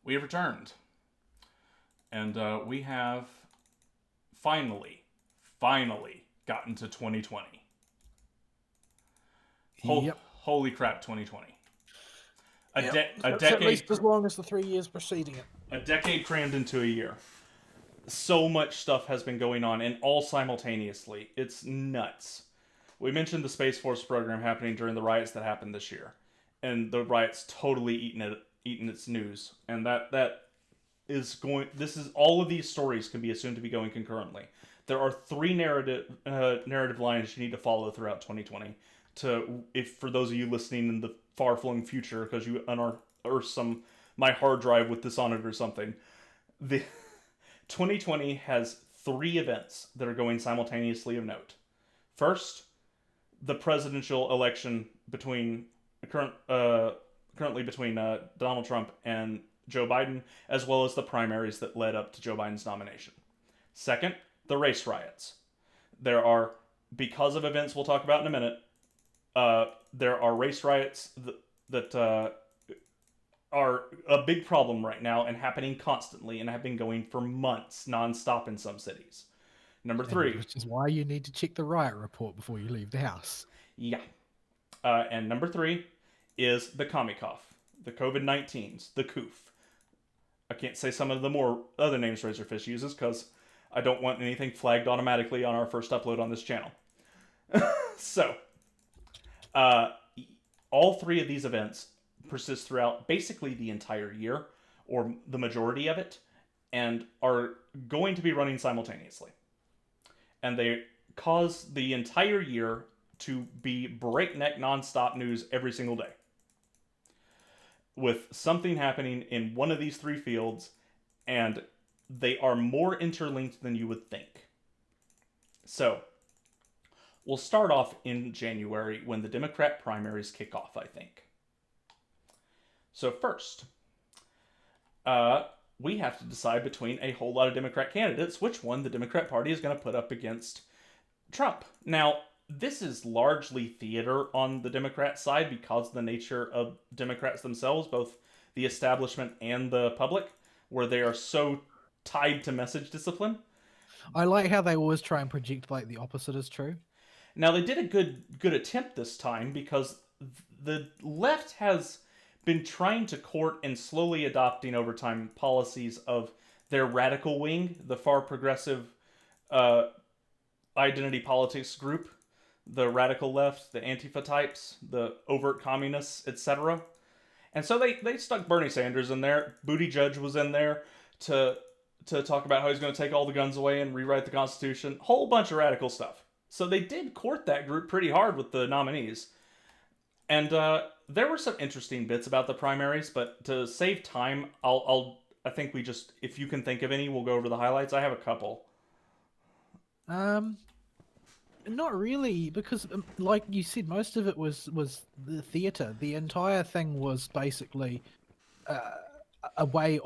We have returned, and we have finally gotten to 2020. Yep. Holy crap, 2020! A, Yep. de- a It's at decade, least as long as the 3 years preceding it. a decade crammed into a year. So much stuff has been going on, and all simultaneously. It's nuts. We mentioned the Space Force program happening during the riots that happened this year, and the riots totally eaten its news, and that is going. This is all of these stories can be assumed to be going concurrently. There are three narrative lines you need to follow throughout 2020. If for those of you listening in the far flung future, because you unearthed some my hard drive with Dishonored or something, the 2020 has three events that are going simultaneously of note. First, the presidential election currently between Donald Trump and Joe Biden, as well as the primaries that led up to Joe Biden's nomination. Second, the race riots. There are, because of events we'll talk about in a minute, there are race riots that are a big problem right now and happening constantly and have been going for months nonstop in some cities. Number three, Which is why you need to check the riot report before you leave the house. yeah. And number three is the Comicov, the COVID-19s, the COOF. I can't say some of the more other names Razorfish uses because I don't want anything flagged automatically on our first upload on this channel. So, uh, all three of these events persist throughout basically the entire year, or the majority of it, and are going to be running simultaneously. And they cause the entire year to be breakneck nonstop news every single day, with something happening in one of these three fields, and they are more interlinked than you would think. So, we'll start off in January when the Democrat primaries kick off, I think. So, first, we have to decide between a whole lot of Democrat candidates which one the Democrat Party is going to put up against Trump. Now, this is largely theater on the Democrat side because of the nature of Democrats themselves, both the establishment and the public, where they are so tied to message discipline. I like how they always try and project like the opposite is true. Now, they did a good attempt this time because the left has been trying to court and slowly adopting over time policies of their radical wing, the far progressive uh, identity politics group, the radical left, the Antifa types, the overt communists, etc. And so they stuck Bernie Sanders in there. Buttigieg was in there to talk about how he's going to take all the guns away and rewrite the Constitution. Whole bunch of radical stuff. So they did court that group pretty hard with the nominees. And there were some interesting bits about the primaries, but to save time, I think we just, if you can think of any, we'll go over the highlights. I have a couple. Um, Not really, because like you said, most of it was the theater. The entire thing was basically uh, a way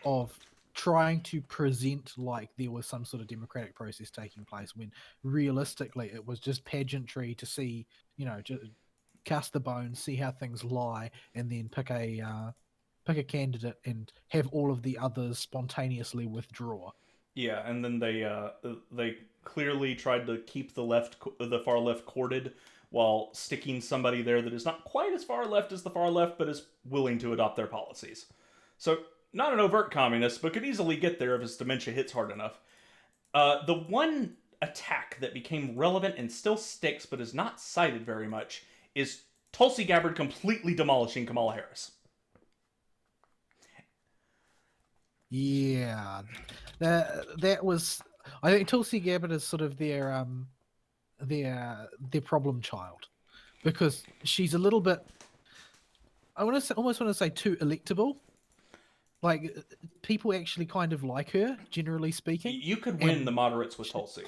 of trying to present like there was some sort of democratic process taking place when realistically it was just pageantry to see, just cast the bones, see how things lie, and then pick a candidate and have all of the others spontaneously withdraw. Yeah, and then they clearly tried to keep the far left courted while sticking somebody there that is not quite as far left as the far left, but is willing to adopt their policies. So not an overt communist, but could easily get there if his dementia hits hard enough. The one attack that became relevant and still sticks, but is not cited very much, is Tulsi Gabbard completely demolishing Kamala Harris. Yeah, that was. I think Tulsi Gabbard is sort of their problem child because she's a little bit. I want to say, almost want to say too electable. Like people actually kind of like her, generally speaking. You could win the And moderates with Tulsi.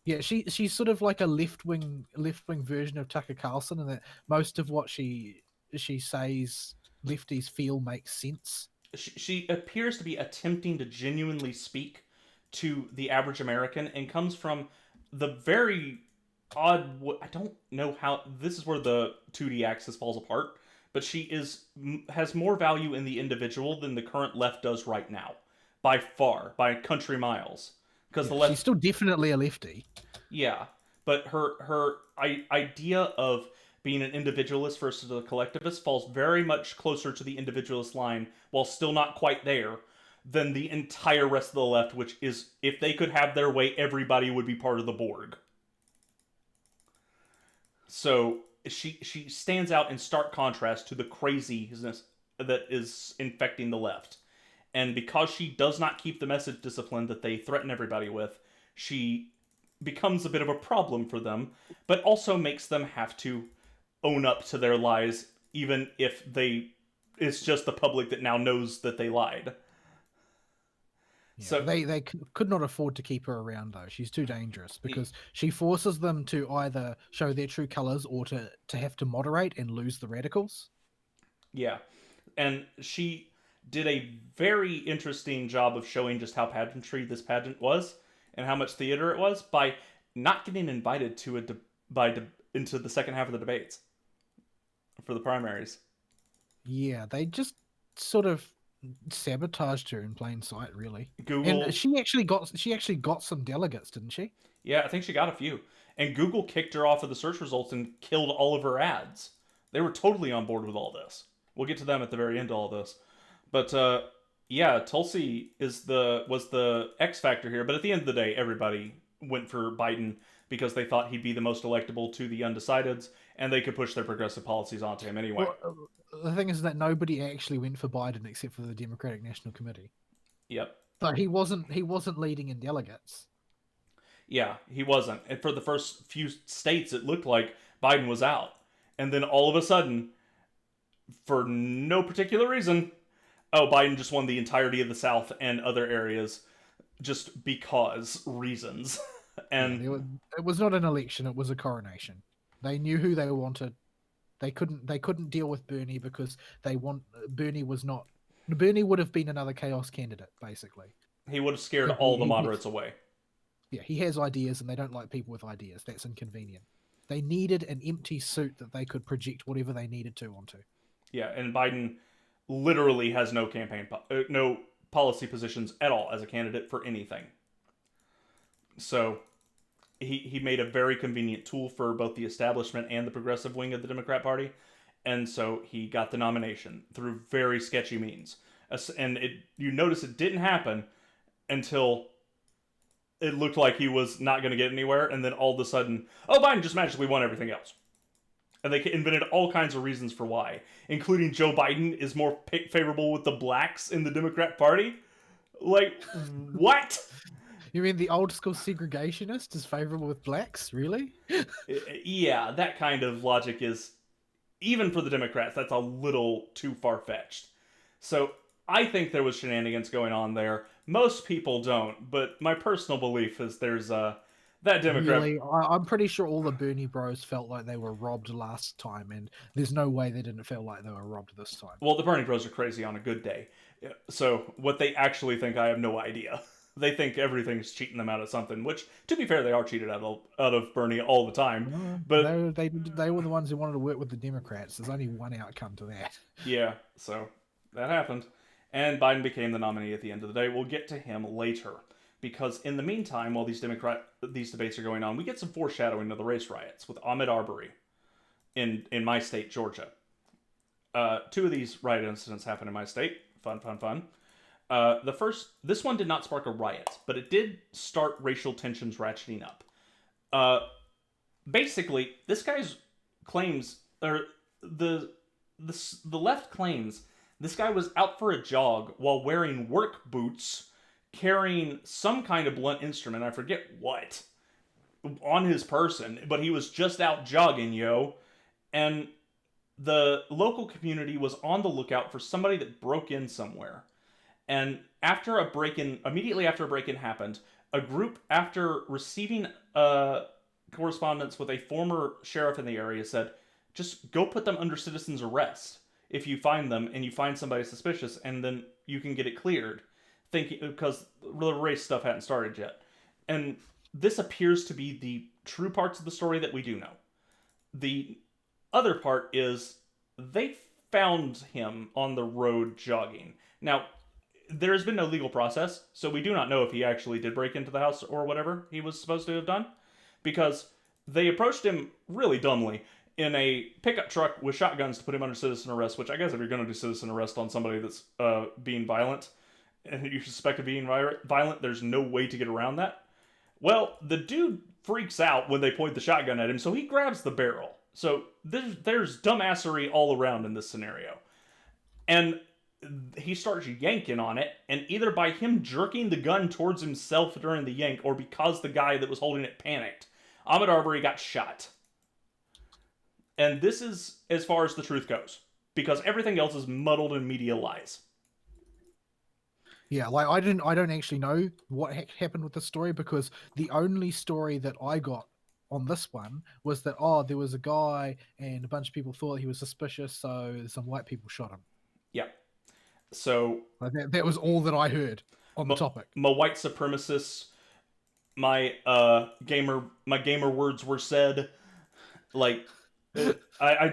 yeah, she's sort of like a left wing version of Tucker Carlson, and that most of what she says lefties feel makes sense. She appears to be attempting to genuinely speak to the average American and comes from the very odd. I don't know how this is where the 2D axis falls apart but she has more value in the individual than the current left does right now, by far, by country miles. Because the Yeah, she's left, still definitely a lefty. yeah, but her idea of being an individualist versus a collectivist falls very much closer to the individualist line, while still not quite there, than the entire rest of the left, which is if they could have their way, everybody would be part of the Borg. So she stands out in stark contrast to the craziness that is infecting the left. And because she does not keep the message discipline that they threaten everybody with, she becomes a bit of a problem for them, but also makes them have to own up to their lies, even if they it's just the public that now knows that they lied. Yeah, So they could not afford to keep her around though. She's too dangerous because she forces them to either show their true colors or to have to moderate and lose the radicals. yeah, and she did a very interesting job of showing just how pageantry this pageant was and how much theater it was by not getting invited to into the second half of the debates for the primaries. Yeah, they just sort of sabotaged her in plain sight, really. And Google, she actually got some delegates, didn't she? yeah, I think she got a few. And Google kicked her off of the search results and killed all of her ads. They were totally on board with all this. We'll get to them at the very end of all this. But yeah, Tulsi was the X factor here. But at the end of the day, everybody went for Biden because they thought he'd be the most electable to the undecideds, and they could push their progressive policies onto him anyway. Well, the thing is that nobody actually went for Biden except for the Democratic National Committee. Yep. But he wasn't leading in delegates. Yeah, he wasn't. And for the first few states, it looked like Biden was out. And then all of a sudden, for no particular reason, oh, Biden just won the entirety of the South and other areas just because reasons. Yeah, And it was not an election; it was a coronation. They knew who they wanted. They couldn't deal with Bernie because Bernie was not. Bernie would have been another chaos candidate, basically. he would have scared Because all the moderates away. yeah, he has ideas, and they don't like people with ideas. That's inconvenient. They needed an empty suit that they could project whatever they needed to onto. Yeah, and Biden literally has no policy positions at all as a candidate for anything. So he made a very convenient tool for both the establishment and the progressive wing of the Democrat Party, and so he got the nomination through very sketchy means. And you notice it didn't happen until it looked like he was not going to get anywhere, and then all of a sudden, oh, Biden just magically won everything else. And they invented all kinds of reasons for why, including Joe Biden is more favorable with the blacks in the Democrat Party. Like, what? You mean the old school segregationist is favorable with blacks? Really? Yeah, that kind of logic is, even for the Democrats, that's a little too far fetched. So I think there was shenanigans going on there. Most people don't, but my personal belief is there's that Democrat. Really? I'm pretty sure all the Bernie bros felt like they were robbed last time, and there's no way they didn't feel like they were robbed this time. Well, the Bernie Bros are crazy on a good day. So what they actually think, I have no idea. They think everything's cheating them out of something, which, to be fair, they are cheated out of Bernie all the time. But They were the ones who wanted to work with the Democrats. There's only one outcome to that. yeah, so that happened. And Biden became the nominee at the end of the day. We'll get to him later. Because in the meantime, while these debates are going on, we get some foreshadowing of the race riots with Ahmaud Arbery in my state, Georgia. Two of these riot incidents happened in my state. Fun, fun, fun. This one did not spark a riot, but it did start racial tensions ratcheting up. Basically, this guy's claims, or the left claims, this guy was out for a jog while wearing work boots, carrying some kind of blunt instrument, I forget what, on his person, but he was just out jogging, yo. And the local community was on the lookout for somebody that broke in somewhere. And immediately after a break-in happened, a group, after receiving correspondence with a former sheriff in the area, said, just go put them under citizen's arrest if you find them and you find somebody suspicious, and then you can get it cleared. Thinking, because the race stuff hadn't started yet. And this appears to be the true parts of the story that we do know. The other part is they found him on the road jogging. Now, there has been no legal process, so we do not know if he actually did break into the house or whatever he was supposed to have done, because they approached him really dumbly in a pickup truck with shotguns to put him under citizen arrest. Which I guess if you're going to do citizen arrest on somebody that's being violent and you suspect of being violent, there's no way to get around that. Well, the dude freaks out when they point the shotgun at him, so he grabs the barrel. So there's dumbassery all around in this scenario. And he starts yanking on it, and either by him jerking the gun towards himself during the yank, or because the guy that was holding it panicked, Ahmaud Arbery got shot. And this is as far as the truth goes, because everything else is muddled in media lies. Yeah, like I don't actually know what happened with the story, because the only story that I got on this one was that there was a guy and a bunch of people thought he was suspicious, so some white people shot him. Yeah. So like that was all that I heard on the topic. My white supremacists, my gamer words were said. Like, I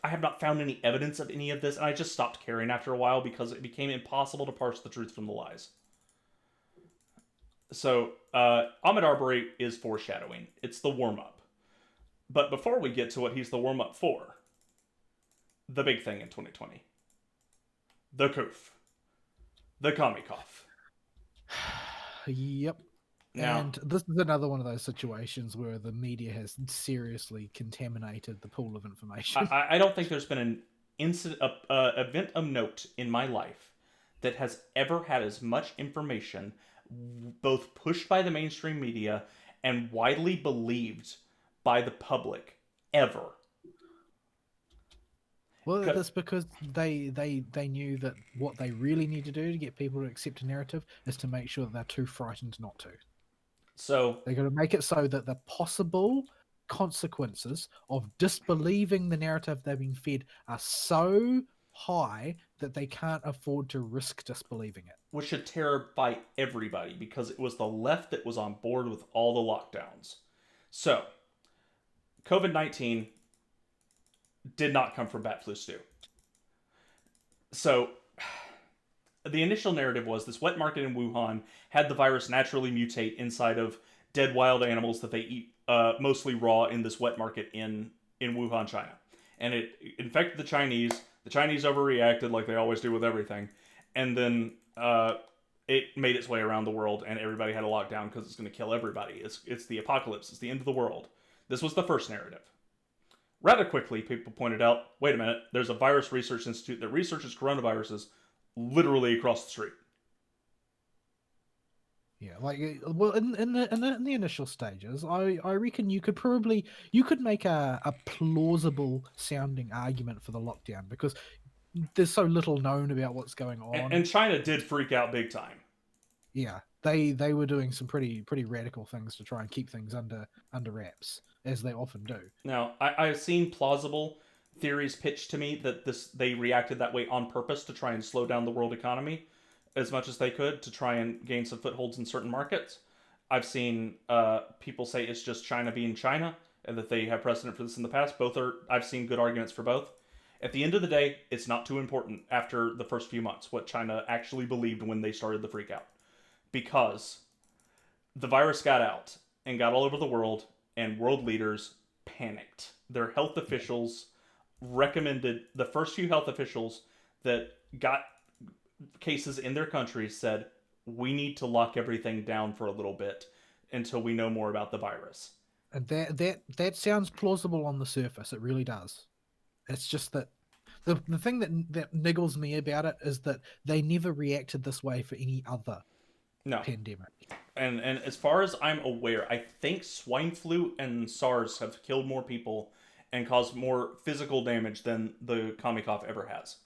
have not found any evidence of any of this, and I just stopped caring after a while because it became impossible to parse the truth from the lies. So, Ahmaud Arbery is foreshadowing. It's the warm-up. But before we get to what he's the warm-up for, the big thing in 2020. The Koof. The Comic-Cough. Yep. Now, and this is another one of those situations where the media has seriously contaminated the pool of information. I don't think there's been an event of note in my life that has ever had as much information, both pushed by the mainstream media and widely believed by the public, ever. Well, that's because they knew that what they really need to do to get people to accept a narrative is to make sure that they're too frightened not to. So they're going to make it so that the possible consequences of disbelieving the narrative they've been fed are so high that they can't afford to risk disbelieving it. Which should terrify everybody, because it was the left that was on board with all the lockdowns. So, COVID-19 did not come from bat flu stew. So, the initial narrative was this wet market in Wuhan had the virus naturally mutate inside of dead wild animals that they eat mostly raw in this wet market in Wuhan, China. And it infected the Chinese. The Chinese overreacted like they always do with everything. And then it made its way around the world, and everybody had a lockdown because it's going to kill everybody. It's the apocalypse. It's the end of the world. This was the first narrative. Rather quickly, people pointed out, wait a minute, there's a virus research institute that researches coronaviruses literally across the street. Yeah, like, well, in the initial stages, I reckon you could make a plausible sounding argument for the lockdown, because there's so little known about what's going on. And China did freak out big time. Yeah, they were doing some pretty radical things to try and keep things under wraps, as they often do. Now, I've seen plausible theories pitched to me that they reacted that way on purpose to try and slow down the world economy as much as they could to try and gain some footholds in certain markets. I've seen people say it's just China being China and that they have precedent for this in the past. I've seen good arguments for both. At the end of the day, it's not too important after the first few months what China actually believed when they started the freak out. Because the virus got out and got all over the world, and world leaders panicked. Their health officials recommended, the first few health officials that got cases in their country said, we need to lock everything down for a little bit until we know more about the virus. And that sounds plausible on the surface. It really does. It's just that the thing that niggles me about it is that they never reacted this way for any other pandemic. And as far as I'm aware, I think swine flu and SARS have killed more people and caused more physical damage than the Comic-Cough ever has.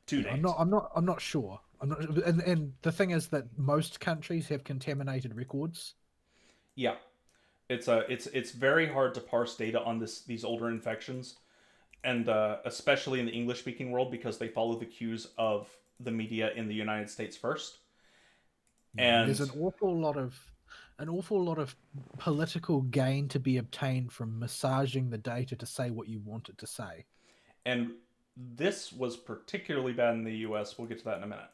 To date. I'm not sure. And the thing is that most countries have contaminated records. Yeah. It's very hard to parse data on these older infections, and especially in the English-speaking world, because they follow the cues of the media in the United States first. And there's an awful lot of political gain to be obtained from massaging the data to say what you want it to say. And this was particularly bad in the US. We'll get to that in a minute.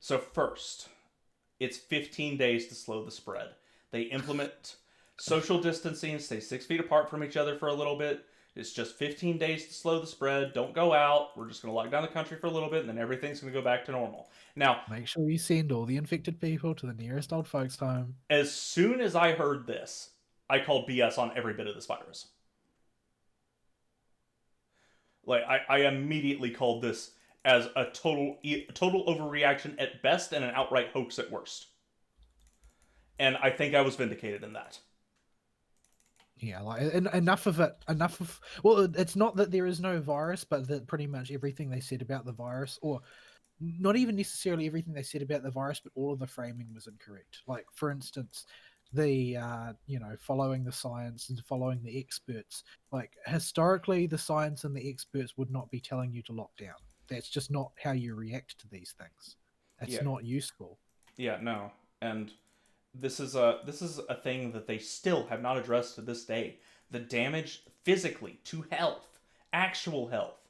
So, first, it's 15 days to slow the spread. They implement social distancing, stay 6 feet apart from each other for a little bit. It's just 15 days to slow the spread. Don't go out. We're just going to lock down the country for a little bit, and then everything's going to go back to normal. Now, Make sure you send all the infected people to the nearest old folks' home. as soon as I heard this, I called BS on every bit of this virus. Like, I immediately called this as a total overreaction at best and an outright hoax at worst. And I think I was vindicated in that. Yeah, like enough of it. Enough of, well, it's not that there is no virus, but that pretty much everything they said about the virus, or not even necessarily everything they said about the virus, but all of the framing was incorrect. Like, for instance, the following the science and following the experts. Like, historically, the science and the experts would not be telling you to lock down. That's just not how you react to these things. It's Yeah. not useful. Yeah, no. And this is a thing that they still have not addressed to this day. The damage physically to health, actual health,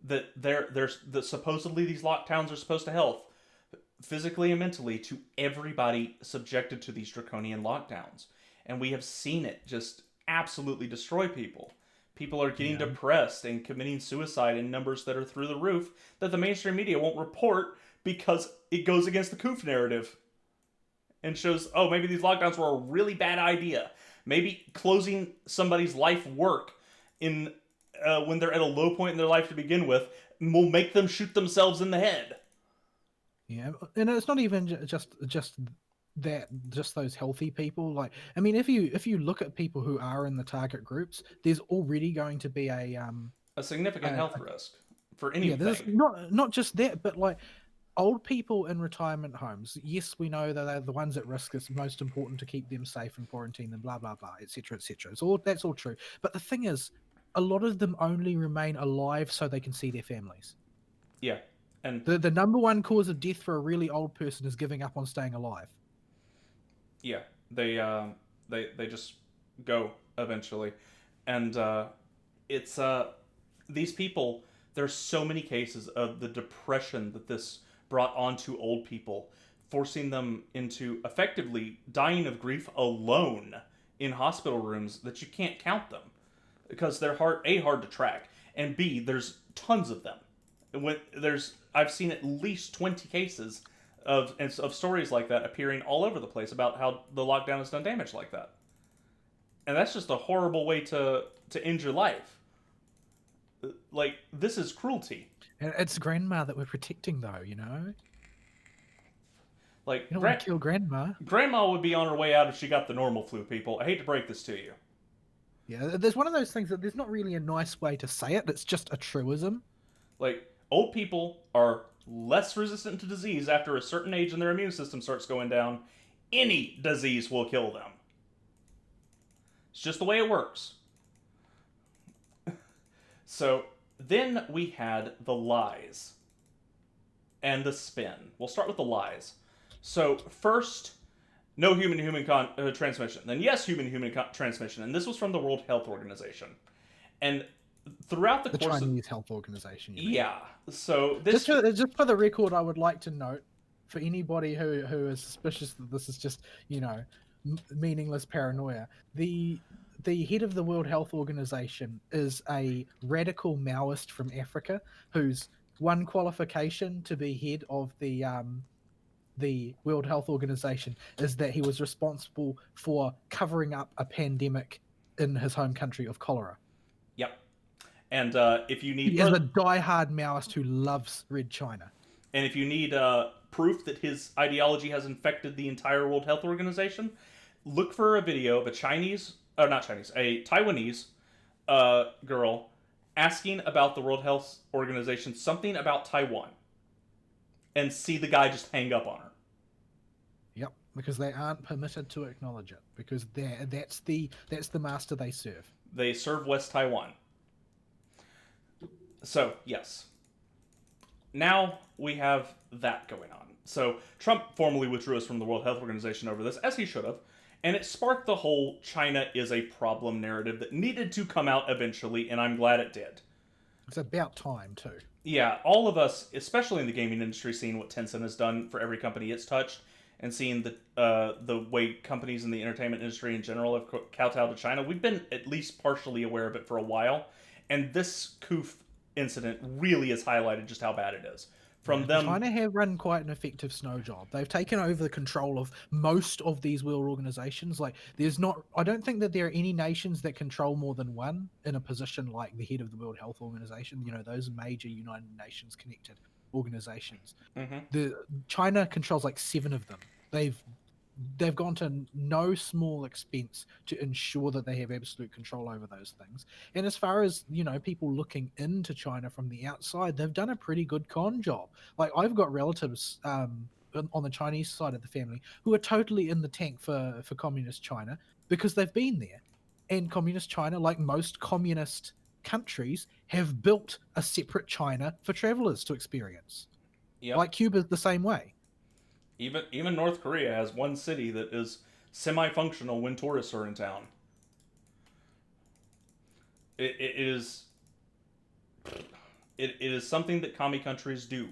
that there's that supposedly these lockdowns are supposed to health physically and mentally to everybody subjected to these draconian lockdowns. And we have seen it just absolutely destroy people. People are getting depressed and committing suicide in numbers that are through the roof that the mainstream media won't report because it goes against the Koof narrative and shows, oh, maybe these lockdowns were a really bad idea. Maybe closing somebody's life work in when they're at a low point in their life to begin with will make them shoot themselves in the head. Yeah, and it's not even just that, just those healthy people. Like, I mean, if you look at people who are in the target groups, there's already going to be a significant health risk for yeah. anything. There's not just that, but like old people in retirement homes. Yes, we know that they're the ones at risk. It's most important to keep them safe and quarantine them. Blah blah blah, etc. etc. That's all true. But the thing is, a lot of them only remain alive so they can see their families. Yeah, and The number one cause of death for a really old person is giving up on staying alive. yeah, they just go eventually, and it's these people. There's so many cases of the depression that this brought onto old people, forcing them into effectively dying of grief alone in hospital rooms that you can't count them because they're hard to track, and B, there's tons of them. I've seen at least 20 cases of stories like that appearing all over the place about how the lockdown has done damage like that. And that's just a horrible way to end your life. Like, this is cruelty. And it's grandma that we're protecting, though. Like, You don't want to kill grandma. Grandma would be on her way out if she got the normal flu, people. I hate to break this to you. Yeah, there's one of those things that there's not really a nice way to say it. It's just a truism. Like, old people are less resistant to disease after a certain age and their immune system starts going down. Any disease will kill them. It's just the way it works. So then we had the lies and the spin. We'll start with the lies. So first, no human-to-human transmission. Then yes, human-to-human transmission. And this was from the World Health Organization. And throughout the course Chinese Health Organization. Yeah. So this just for the record, I would like to note for anybody who is suspicious that this is just meaningless paranoia. The head of the World Health Organization is a radical Maoist from Africa whose one qualification to be head of the World Health Organization is that he was responsible for covering up a pandemic in his home country of cholera. Yep. And if you need... He is a diehard Maoist who loves Red China. And if you need proof that his ideology has infected the entire World Health Organization, look for a video of a Taiwanese girl asking about the World Health Organization something about Taiwan, and see the guy just hang up on her. Yep, because they aren't permitted to acknowledge it, because that's the master they serve. They serve West Taiwan. So, yes. Now we have that going on. So, Trump formally withdrew us from the World Health Organization over this, as he should have, and it sparked the whole China is a problem narrative that needed to come out eventually, and I'm glad it did. It's about time too. Yeah, all of us, especially in the gaming industry, seeing what Tencent has done for every company it's touched, and seeing the way companies in the entertainment industry in general have kowtowed to China, we've been at least partially aware of it for a while, and this Koof incident really has highlighted just how bad it is. Yeah, From them, China have run quite an effective snow job. They've taken over the control of most of these world organizations. Like, there's not, I don't think that there are any nations that control more than one in a position like the head of the World Health Organization. You know, those major United Nations connected organizations. mhm, The China controls like seven of them. They've gone to no small expense to ensure that they have absolute control over those things. And as far as, you know, people looking into China from the outside, they've done a pretty good con job. Like, I've got relatives on the Chinese side of the family who are totally in the tank for communist China because they've been there. And communist China, like most communist countries, have built a separate China for travelers to experience. yep. Like Cuba's the same way. Even North Korea has one city that is semi-functional when tourists are in town. It is it is something that commie countries do,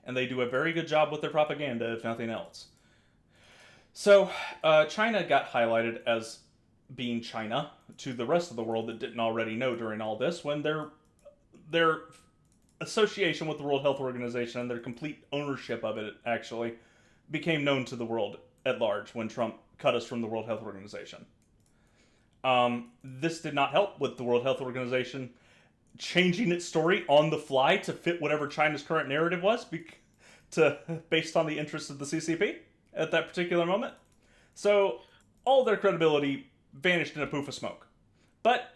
and they do a very good job with their propaganda, if nothing else. So, China got highlighted as being China to the rest of the world that didn't already know during all this, when their association with the World Health Organization and their complete ownership of it actually became known to the world at large when Trump cut us from the World Health Organization. This did not help with the World Health Organization changing its story on the fly to fit whatever China's current narrative was, based on the interests of the CCP at that particular moment. So all their credibility vanished in a poof of smoke. But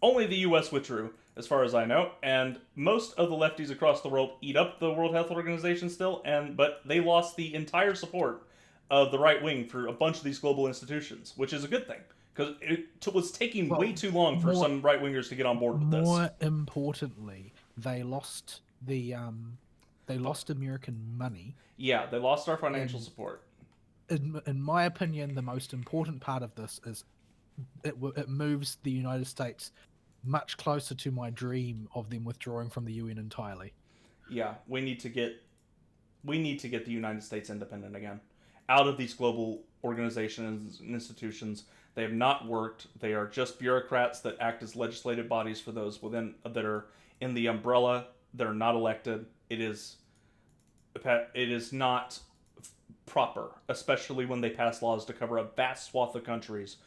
only the U.S. withdrew, as far as I know, and most of the lefties across the world eat up the World Health Organization still, but they lost the entire support of the right wing for a bunch of these global institutions, which is a good thing, because it was taking way Well, too long for more some right wingers to get on board with this. more importantly, they lost American money. Yeah, they lost our financial And support. in my opinion, the most important part of this is it moves the United States much closer to my dream of them withdrawing from the UN entirely. Yeah, we need to get the United States independent again, out of these global organizations and institutions. They have not worked. They are just bureaucrats that act as legislative bodies for those within that are in the umbrella that are not elected. It is not proper, especially when they pass laws to cover a vast swath of countries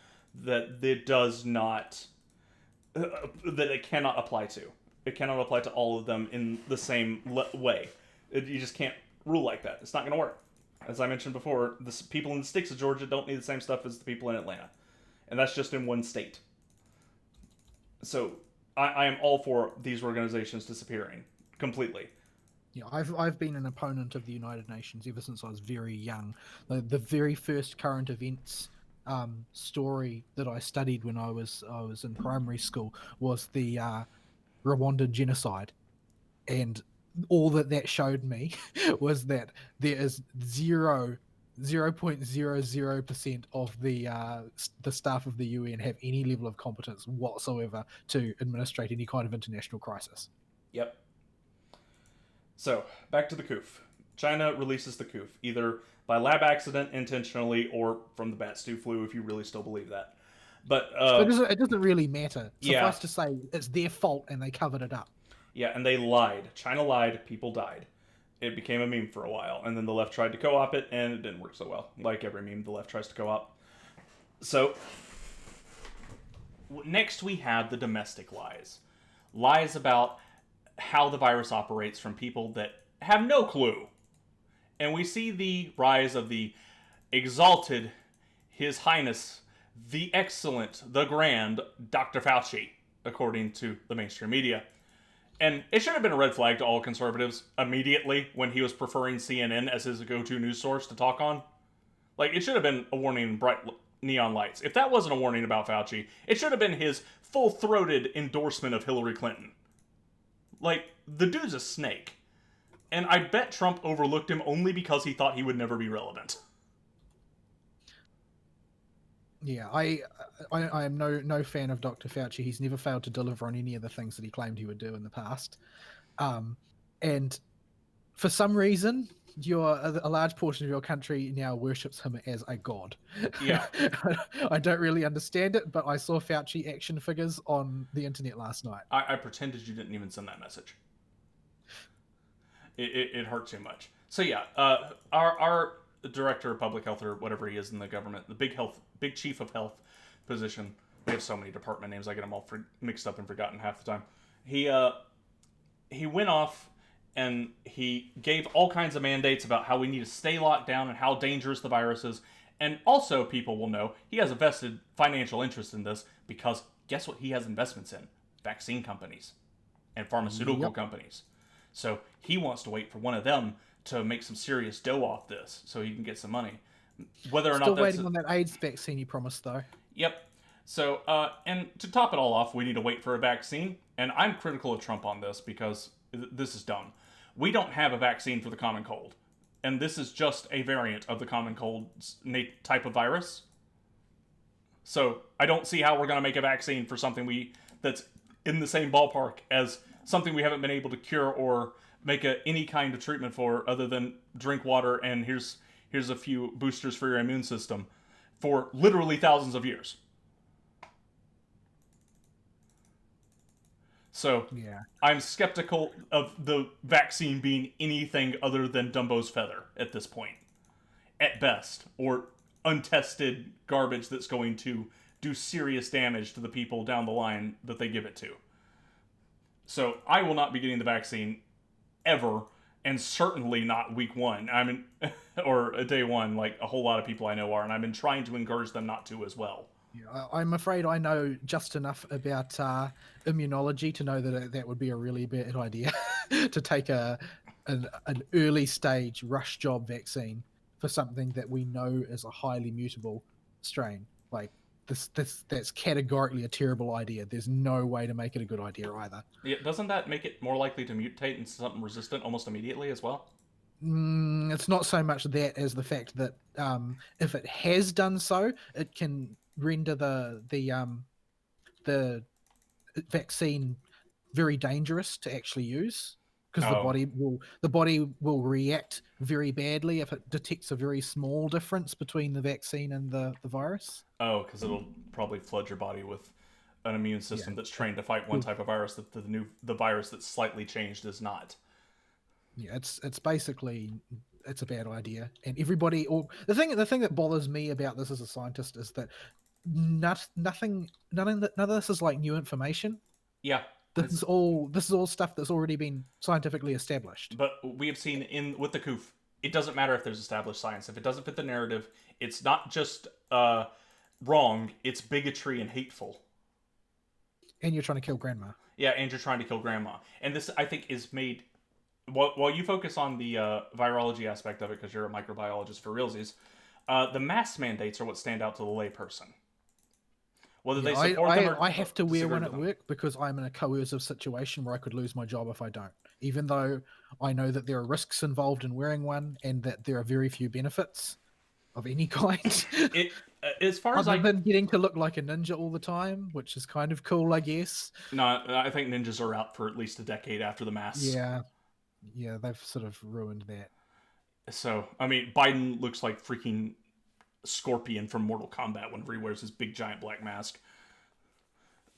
that it does not that it cannot apply to. It cannot apply to all of them in the same way. You just can't rule like that. It's not going to work. As I mentioned before, the people in the sticks of Georgia don't need the same stuff as the people in Atlanta, and that's just in one state. So I am all for these organizations disappearing completely. Yeah, I've been an opponent of the United Nations ever since I was very young. The very first current events story that I studied when I was in primary school was the Rwandan genocide, and all that showed me was that there is 0.00% of the staff of the UN have any level of competence whatsoever to administrate any kind of international crisis. Yep. So back to the Koof. China releases the Koof either by lab accident, intentionally, or from the bat stew flu, if you really still believe that. But It doesn't really matter. yeah, Suffice to say, it's their fault and they covered it up. yeah, and they lied. China lied. People died. It became a meme for a while, and then the left tried to co-op it, and it didn't work so well. Like every meme, the left tries to co-op. So next we had the domestic lies, lies about how the virus operates from people that have no clue. And we see the rise of the exalted His Highness, the excellent, the grand Dr. Fauci, according to the mainstream media. And it should have been a red flag to all conservatives immediately when he was preferring CNN as his go-to news source to talk on. Like, it should have been a warning in bright neon lights. If that wasn't a warning about Fauci, it should have been his full-throated endorsement of Hillary Clinton. Like, the dude's a snake. And I bet Trump overlooked him only because he thought he would never be relevant. Yeah, I am no fan of Dr. Fauci. He's never failed to deliver on any of the things that he claimed he would do in the past. Um, and for some reason, a large portion of your country now worships him as a god. Yeah, I don't really understand it, but I saw Fauci action figures on the internet last night. I pretended you didn't even send that message. It hurt too much. So yeah, our director of public health or whatever he is in the government, the big chief of health position. We have so many department names, I get them all mixed up and forgotten half the time. He went off and he gave all kinds of mandates about how we need to stay locked down and how dangerous the virus is. And also, people will know he has a vested financial interest in this because guess what he has investments in? Vaccine companies and pharmaceutical companies. So he wants to wait for one of them to make some serious dough off this so he can get some money. Whether or Still not that's waiting on that AIDS vaccine you promised, though. Yep. So, and to top it all off, we need to wait for a vaccine. And I'm critical of Trump on this because this is dumb. We don't have a vaccine for the common cold. And this is just a variant of the common cold type of virus. So, I don't see how we're going to make a vaccine for something that's in the same ballpark as something we haven't been able to cure or make any kind of treatment for other than drink water and here's a few boosters for your immune system for literally thousands of years. So Yeah. I'm skeptical of the vaccine being anything other than Dumbo's feather at this point, at best, or untested garbage that's going to do serious damage to the people down the line that they give it to. So I will not be getting the vaccine ever, and certainly not week one. I mean, or a day one, like a whole lot of people I know are, and I've been trying to encourage them not to as well. Yeah, I'm afraid I know just enough about immunology to know that that would be a really bad idea to take an early stage rush job vaccine for something that we know is a highly mutable strain. Like that's categorically a terrible idea. There's no way to make it a good idea either. Yeah, doesn't that make it more likely to mutate into something resistant almost immediately as well? It's not so much that as the fact that if it has done so, it can render the vaccine very dangerous to actually use because Oh, the body will react very badly if it detects a very small difference between the vaccine and the virus. because it'll probably flood your body with an immune system Yeah, that's trained to fight one type of virus that the virus that's slightly changed is not. yeah, it's basically it's a bad idea, and everybody or the thing that bothers me about this as a scientist is that none of this is like new information. Yeah, This is all stuff that's already been scientifically established. but we have seen in with the coof, it doesn't matter if there's established science. If it doesn't fit the narrative, it's not just wrong, it's bigotry and hateful. And you're trying to kill grandma. Yeah, and you're trying to kill grandma. And this, I think, is made. While you focus on the virology aspect of it, because you're a microbiologist for realsies, the mask mandates are what stand out to the layperson. Whether Yeah, they support them or I have to wear disagree one with at them. work because I'm in a coercive situation where I could lose my job if I don't. Even though I know that there are risks involved in wearing one and that there are very few benefits of any kind. It, as far as Other I than getting to look like a ninja all the time, which is kind of cool, I guess. no, I think ninjas are out for at least a decade after the masks. Yeah, yeah, they've sort of ruined that. So I mean, Biden looks like freaking Scorpion from Mortal Kombat whenever he wears his big giant black mask.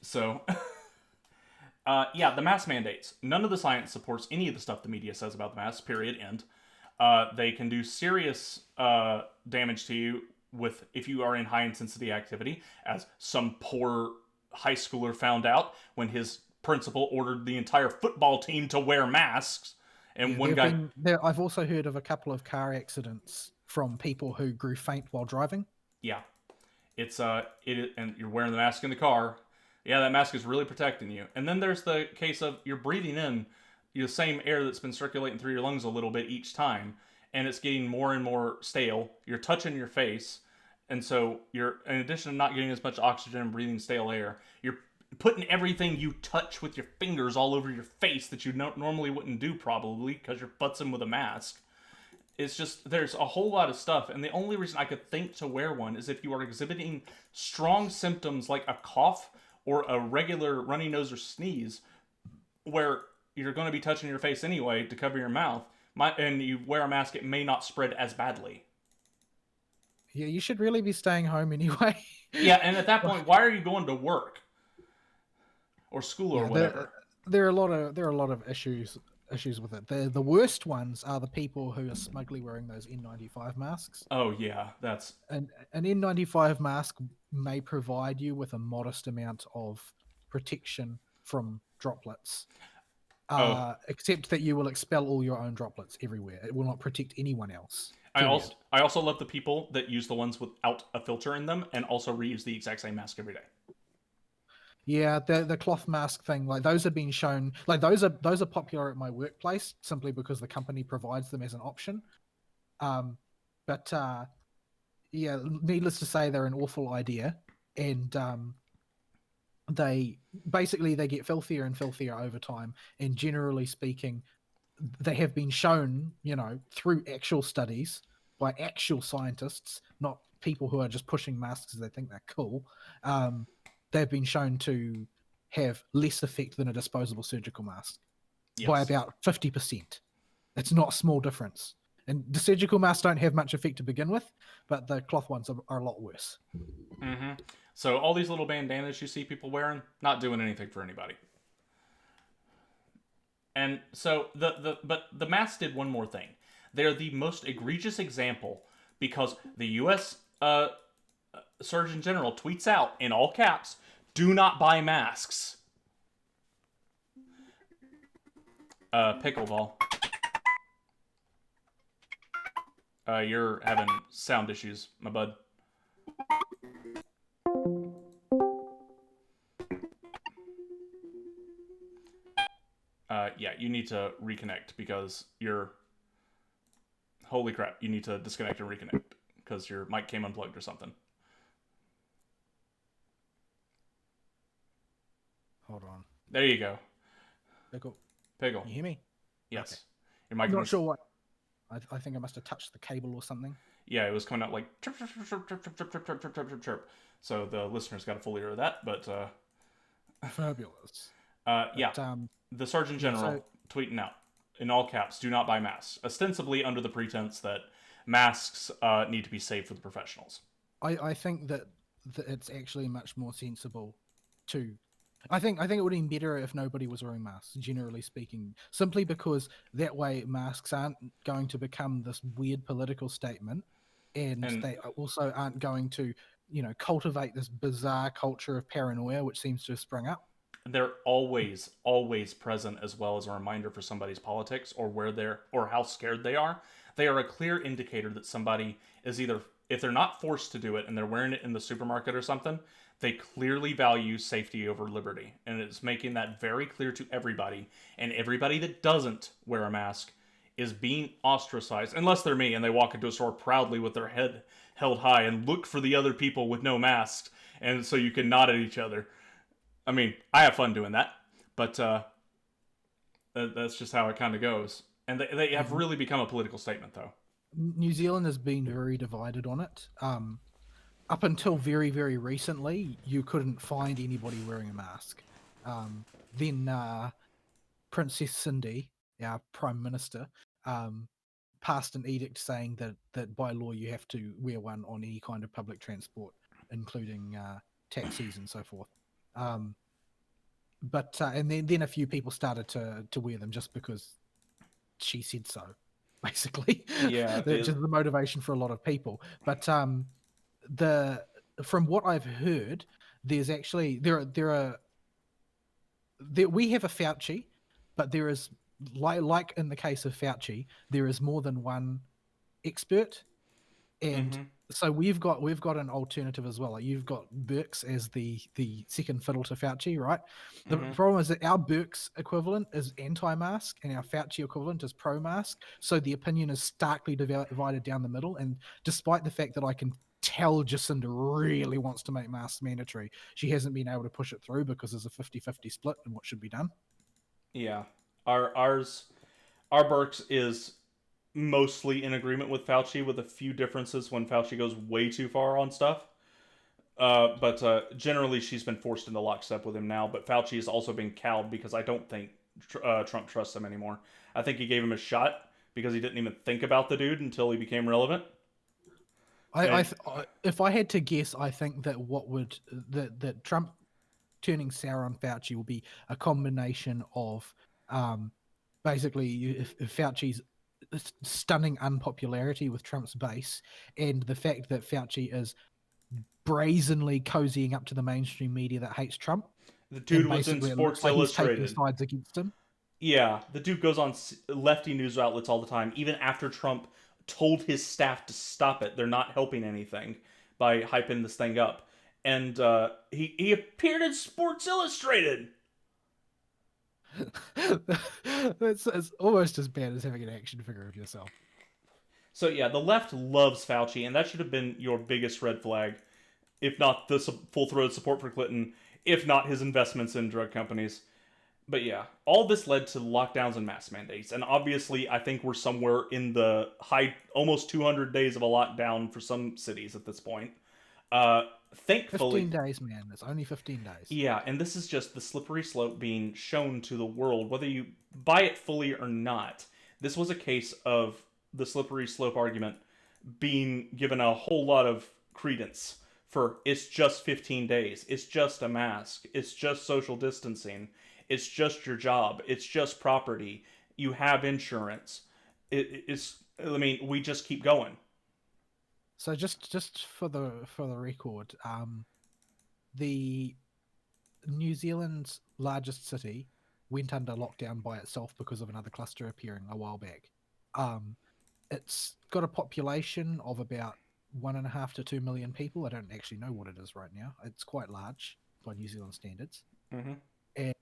So, yeah, the mask mandates. None of the science supports any of the stuff the media says about the masks. Period. End. They can do serious damage to you if you are in high intensity activity, as some poor high schooler found out when his principal ordered the entire football team to wear masks. And one guy, I've also heard of a couple of car accidents from people who grew faint while driving. yeah, and you're wearing the mask in the car. Yeah, that mask is really protecting you. And then there's the case of you're breathing in the same air that's been circulating through your lungs a little bit each time, and it's getting more and more stale. You're touching your face, and so you're, in addition to not getting as much oxygen and breathing stale air, you're putting everything you touch with your fingers all over your face that you normally wouldn't do probably because you're futzing with a mask. It's just there's a whole lot of stuff, and the only reason I could think to wear one is if you are exhibiting strong symptoms like a cough or a regular runny nose or sneeze, where you're going to be touching your face anyway to cover your mouth. And you wear a mask, it may not spread as badly. Yeah, you should really be staying home anyway. Yeah, and at that point, why are you going to work or school or Yeah, whatever? there are a lot of issues with it. The worst ones are the people who are smugly wearing those N95 masks. Oh yeah, that's And an N95 mask may provide you with a modest amount of protection from droplets. oh. Except that you will expel all your own droplets everywhere. It will not protect anyone else. I Period. also I also love the people that use the ones without a filter in them and also reuse the exact same mask every day. Yeah, the cloth mask thing, like those have been shown, like those are popular at my workplace simply because the company provides them as an option. Um, but yeah, needless to say, they're an awful idea, and they they get filthier and filthier over time. And generally speaking, they have been shown, through actual studies by actual scientists, not people who are just pushing masks because they think they're cool. Um, they've been shown to have less effect than a disposable surgical mask by Yes. about 50%. It's not a small difference. And the surgical masks don't have much effect to begin with, but the cloth ones are a lot worse. Mm-hmm. So all these little bandanas you see people wearing, not doing anything for anybody. And so the masks did one more thing. They're the most egregious example because the U.S. Surgeon General tweets out in all caps, "Do not buy masks." Pickleball. You're having sound issues, my bud. Yeah, you need to reconnect because you're. Holy crap! You need to disconnect and reconnect because your mic came unplugged or something. Hold on. There you go. Pickle. Pickle. Can you hear me? Yes. Okay. Your mic I'm not was. sure what. I think I must have touched the cable or something. Yeah, it was coming out like chirp, chirp, chirp, chirp, chirp, chirp, chirp, chirp, chirp, chirp, chirp, chirp. So the listeners got a full ear of that, but Fabulous. yeah, But, the Surgeon yeah, General so tweeting out in all caps, "Do not buy masks," ostensibly under the pretense that masks need to be saved for the professionals. I think that it's actually much more sensible to. I think it would have been better if nobody was wearing masks, generally speaking, simply because that way masks aren't going to become this weird political statement, and And they also aren't going to, cultivate this bizarre culture of paranoia which seems to have sprung up. they're always, always present as well as a reminder for somebody's politics or where they're or how scared they are. They are a clear indicator that somebody is either, if they're not forced to do it and they're wearing it in the supermarket or something, they clearly value safety over liberty. And it's making that very clear to everybody. And everybody that doesn't wear a mask is being ostracized, unless they're me and they walk into a store proudly with their head held high and look for the other people with no masks. And so you can nod at each other. I mean, I have fun doing that, but that's just how it kind of goes. And they have Mhm. really become a political statement, though. New Zealand has been very divided on it. Up until very, very recently, you couldn't find anybody wearing a mask. Then Princess Cindy, our Prime Minister, um, passed an edict saying that by law you have to wear one on any kind of public transport, including taxis and so forth. Um, but and then a few people started to wear them just because she said so, basically, Yeah, which is the motivation for a lot of people. But the from what I've heard, there's actually we have a Fauci, but there is like in the case of Fauci, there is more than one expert, and mm-hmm, so we've got an alternative as well. Like you've got Burks as the second fiddle to Fauci, right? The mm-hmm. problem is that our Burks equivalent is anti-mask and our Fauci equivalent is pro-mask. So the opinion is starkly divided down the middle. And despite the fact that I can tell Jacinda really wants to make masks mandatory, she hasn't been able to push it through because there's a 50-50 split in what should be done. Yeah, our Burks is mostly in agreement with Fauci, with a few differences when Fauci goes way too far on stuff. But generally, she's been forced into lockstep with him now. But Fauci has also been cowed because I don't think Trump trusts him anymore. I think he gave him a shot because he didn't even think about the dude until he became relevant. And If I had to guess, I think that that Trump turning sour on Fauci will be a combination of um, basically if Fauci's stunning unpopularity with Trump's base and the fact that Fauci is brazenly cozying up to the mainstream media that hates Trump, the dude and was in basically it looks Sports like he's taking Illustrated. sides against him. Yeah, the dude goes on lefty news outlets all the time, even after Trump told his staff to stop it. They're not helping anything by hyping this thing up. And he appeared in Sports Illustrated. It's almost as bad as having an action figure of yourself. So yeah, the left loves Fauci, and that should have been your biggest red flag, if not the full-throated support for Clinton, if not his investments in drug companies. But yeah, all this led to lockdowns and mask mandates, and obviously, I think we're somewhere in the high, almost 200 days of a lockdown for some cities at this point. Uh, 15 thankfully, days, man. It's only 15 days. yeah, and this is just the slippery slope being shown to the world, whether you buy it fully or not. This was a case of the slippery slope argument being given a whole lot of credence for it's just 15 days, it's just a mask, it's just social distancing, it's just your job, it's just property, you have insurance. It's, I mean, we just keep going. So just for the record, the New Zealand's largest city went under lockdown by itself because of another cluster appearing a while back. It's got a population of about 1.5 to 2 million people. I don't actually know what it is right now. It's quite large by New Zealand standards. Mm-hmm. And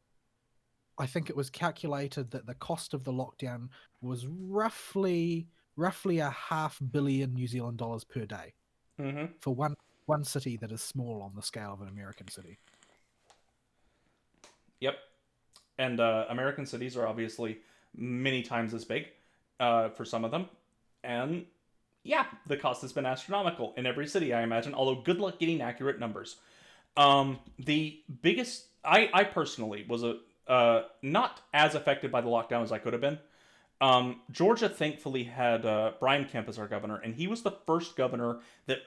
I think it was calculated that the cost of the lockdown was roughly a $500 million New Zealand dollars per day Mm-hmm. for one city that is small on the scale of an American city. Yep. And American cities are obviously many times as big for some of them. And yeah, the cost has been astronomical in every city, I imagine, although good luck getting accurate numbers. The biggest, I personally was not as affected by the lockdown as I could have been. Georgia thankfully had Brian Kemp as our governor, and he was the first governor that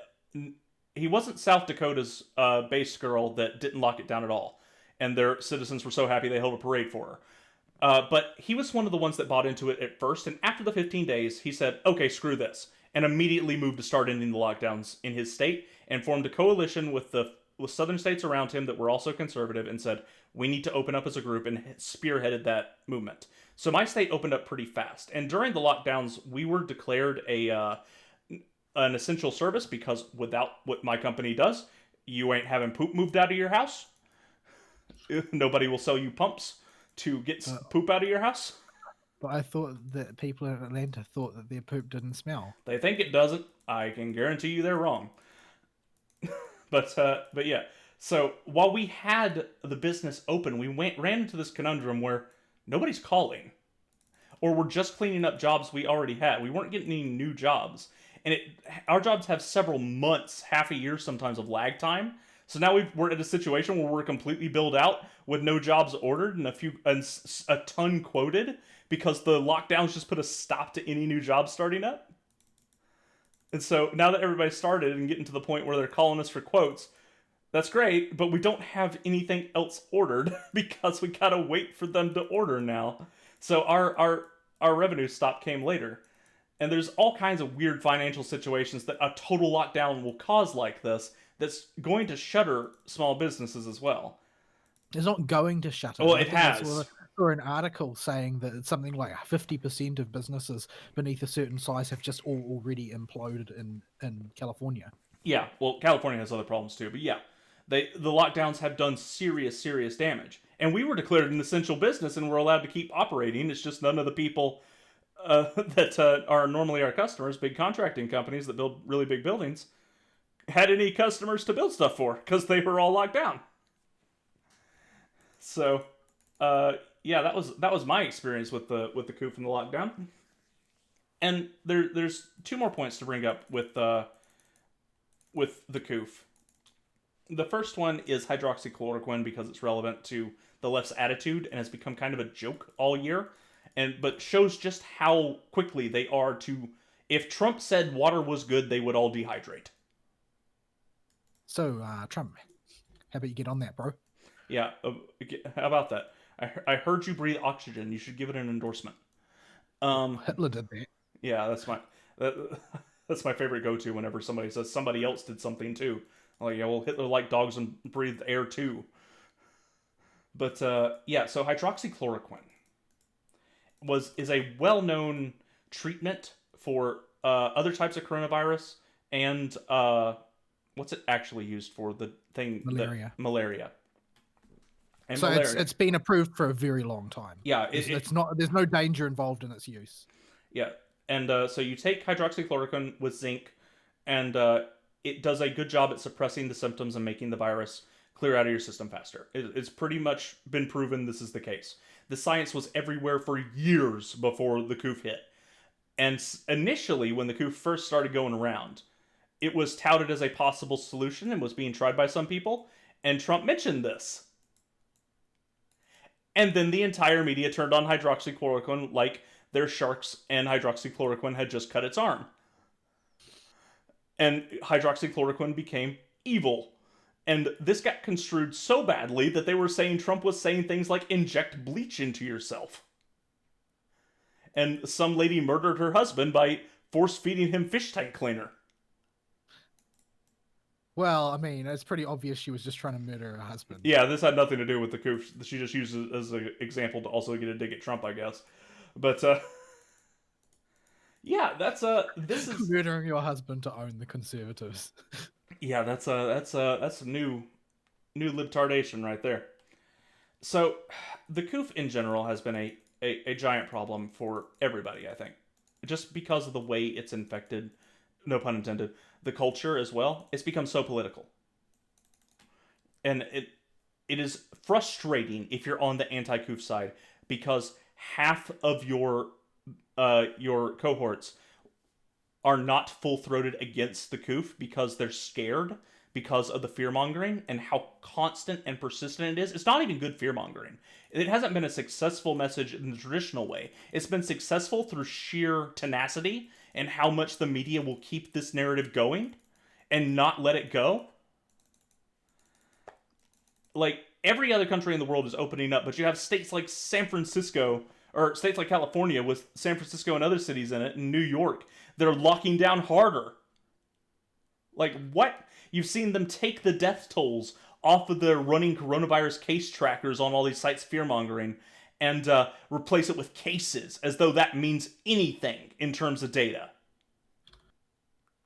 he wasn't South Dakota's base girl that didn't lock it down at all, and their citizens were so happy they held a parade for her. But he was one of the ones that bought into it at first, and after the 15 days, he said, okay, screw this, and immediately moved to start ending the lockdowns in his state, and formed a coalition with southern states around him that were also conservative, and said, we need to open up as a group, and spearheaded that movement. So my state opened up pretty fast, and during the lockdowns, we were declared an essential service, because without what my company does, you ain't having poop moved out of your house. Nobody will sell you pumps to get poop out of your house. But I thought that people in Atlanta thought that their poop didn't smell. They think it doesn't. I can guarantee you they're wrong. But yeah. So while we had the business open, we ran into this conundrum where nobody's calling, or we're just cleaning up jobs we already had. We weren't getting any new jobs, and our jobs have several months, half a year sometimes, of lag time. So now we're at a situation where we're completely billed out with no jobs ordered and a ton quoted because the lockdowns just put a stop to any new jobs starting up. And so now that everybody started and getting to the point where they're calling us for quotes, that's great, but we don't have anything else ordered because we gotta wait for them to order now. So our revenue stop came later. And there's all kinds of weird financial situations that a total lockdown will cause like this that's going to shutter small businesses as well. It's not going to shutter. Well, it has. Or an article saying that it's something like 50% of businesses beneath a certain size have just already imploded in California. Yeah, well, California has other problems too, but yeah, the lockdowns have done serious damage, and we were declared an essential business and we're allowed to keep operating. It's just none of the people that are normally our customers, big contracting companies that build really big buildings, had any customers to build stuff for because they were all locked down. So, yeah, that was my experience with the coup from the lockdown. And there's two more points to bring up with the COOF. The first one is hydroxychloroquine because it's relevant to the left's attitude and has become kind of a joke all year, and but shows just how quickly they are to. If Trump said water was good, they would all dehydrate. So, Trump, how about you get on that, bro? Yeah, how about that? I heard you breathe oxygen. You should give it an endorsement. Um, Hitler did that. yeah, that, that's my favorite go-to whenever somebody says somebody else did something too. Like, yeah, well, Hitler liked dogs and breathed air too. But yeah, so hydroxychloroquine is a well-known treatment for other types of coronavirus and what's it actually used for? The thing Malaria. Malaria. And So malaria. it's been approved for a very long time. Yeah, it's not. There's no danger involved in its use. Yeah, and so you take hydroxychloroquine with zinc, and it does a good job at suppressing the symptoms and making the virus clear out of your system faster. It's pretty much been proven this is the case. The science was everywhere for years before the COOF hit. And initially, when the COOF first started going around, it was touted as a possible solution and was being tried by some people, and Trump mentioned this. And then the entire media turned on hydroxychloroquine like their sharks and hydroxychloroquine had just cut its arm. And hydroxychloroquine became evil. And this got construed so badly that they were saying Trump was saying things like inject bleach into yourself. And some lady murdered her husband by force feeding him fish tank cleaner. Well, I mean, it's pretty obvious she was just trying to murder her husband. Yeah, this had nothing to do with the coup. She just used it as an example to also get a dig at Trump, I guess. But yeah, this is murdering your husband to own the conservatives. Yeah, that's a new libtardation right there. So the COOF in general has been a giant problem for everybody, I think. Just because of the way it's infected, no pun intended, the culture as well, it's become so political. And it is frustrating if you're on the anti-COOF side because half of your cohorts are not full-throated against the COOF because they're scared because of the fear-mongering and how constant and persistent it is. It's not even good fear-mongering. It hasn't been a successful message in the traditional way. It's been successful through sheer tenacity and how much the media will keep this narrative going and not let it go. Like, every other country in the world is opening up, but you have states like San Francisco, or states like California with San Francisco and other cities in it, and New York, they're locking down harder. Like, what? You've seen them take the death tolls off of their running coronavirus case trackers on all these sites fear-mongering and replace it with cases, as though that means anything in terms of data.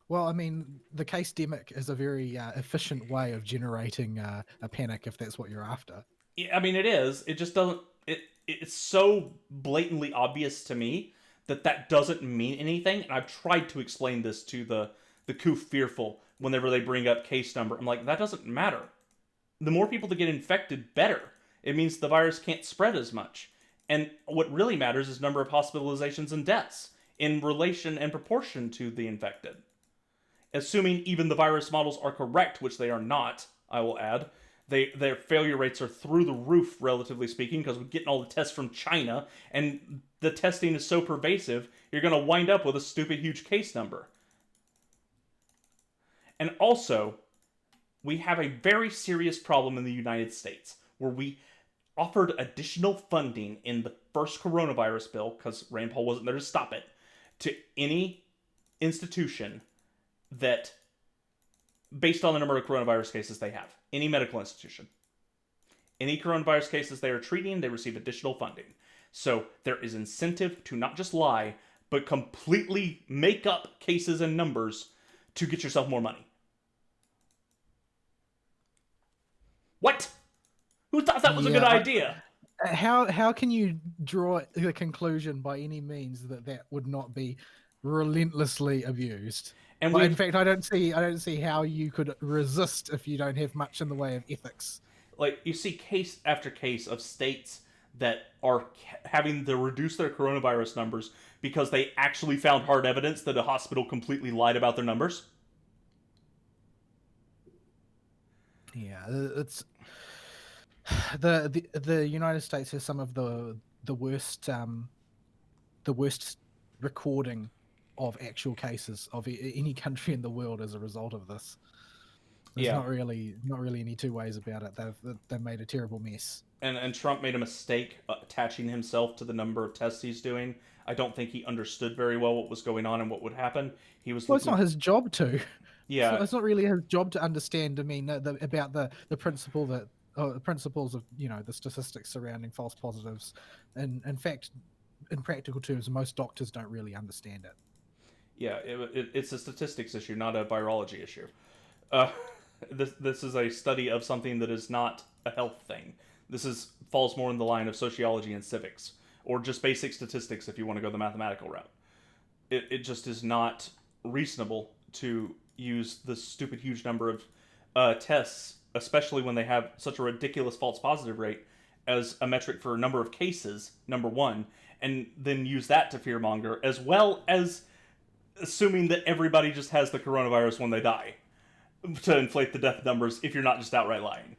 Well, I mean, the case demic is a very efficient way of generating a panic if that's what you're after. Yeah, I mean, it is. It just doesn't... It's so blatantly obvious to me that doesn't mean anything, and I've tried to explain this to the COOF fearful whenever they bring up case number. I'm like, that doesn't matter. The more people that get infected, better. It means the virus can't spread as much. And what really matters is number of hospitalizations and deaths in relation and proportion to the infected. Assuming even the virus models are correct, which they are not, I will add, their failure rates are through the roof, relatively speaking, because we're getting all the tests from China, and the testing is so pervasive, you're going to wind up with a stupid huge case number. And also, we have a very serious problem in the United States, where we offered additional funding in the first coronavirus bill, because Rand Paul wasn't there to stop it, to any institution that, based on the number of coronavirus cases they have, any medical institution. Any coronavirus cases they are treating, they receive additional funding. So there is incentive to not just lie, but completely make up cases and numbers to get yourself more money. What? Who thought that was a good idea? How can you draw the conclusion by any means that would not be relentlessly abused? And in fact, I don't see how you could resist if you don't have much in the way of ethics. Like, you see case after case of states that are having to reduce their coronavirus numbers because they actually found hard evidence that a hospital completely lied about their numbers. Yeah, it's the United States has some of the worst the worst recording of actual cases of any country in the world as a result of this. There's Yeah. not really any two ways about it. They've made a terrible mess. And Trump made a mistake attaching himself to the number of tests he's doing. I don't think he understood very well what was going on and what would happen. He was Well, it's looking. not his job to. Yeah, It's not really his job to understand. I mean, about the principle that the principles of the statistics surrounding false positives, and in fact, in practical terms, most doctors don't really understand it. yeah. It's a statistics issue, not a virology issue. Uh, this is a study of something that is not a health thing. This is falls more in the line of sociology and civics, or just basic statistics if you want to go the mathematical route. It just is not reasonable to use the stupid huge number of tests, especially when they have such a ridiculous false positive rate, as a metric for number of cases, number one, and then use that to fearmonger, as well as assuming that everybody just has the coronavirus when they die to inflate the death numbers if you're not just outright lying.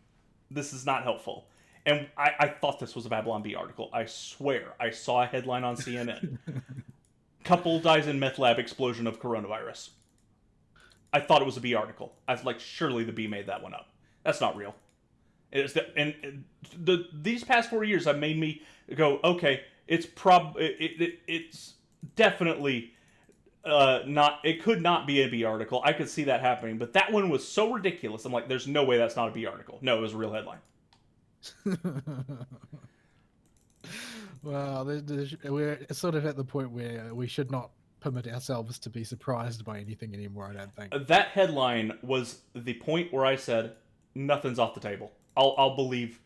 This is not helpful. And I thought this was a Babylon Bee article. I swear. I saw a headline on CNN. Couple dies in meth lab explosion of coronavirus. I thought it was a Bee article. I was like, surely the Bee made that one up. That's not real. These past 4 years have made me go, okay, it's definitely not. It could not be a Bee article. I could see that happening, but that one was so ridiculous. I'm like, there's no way that's not a Bee article. No, it was a real headline. Well, we're sort of at the point where we should not permit ourselves to be surprised by anything anymore, I don't think. That headline was the point where I said, nothing's off the table. I'll believe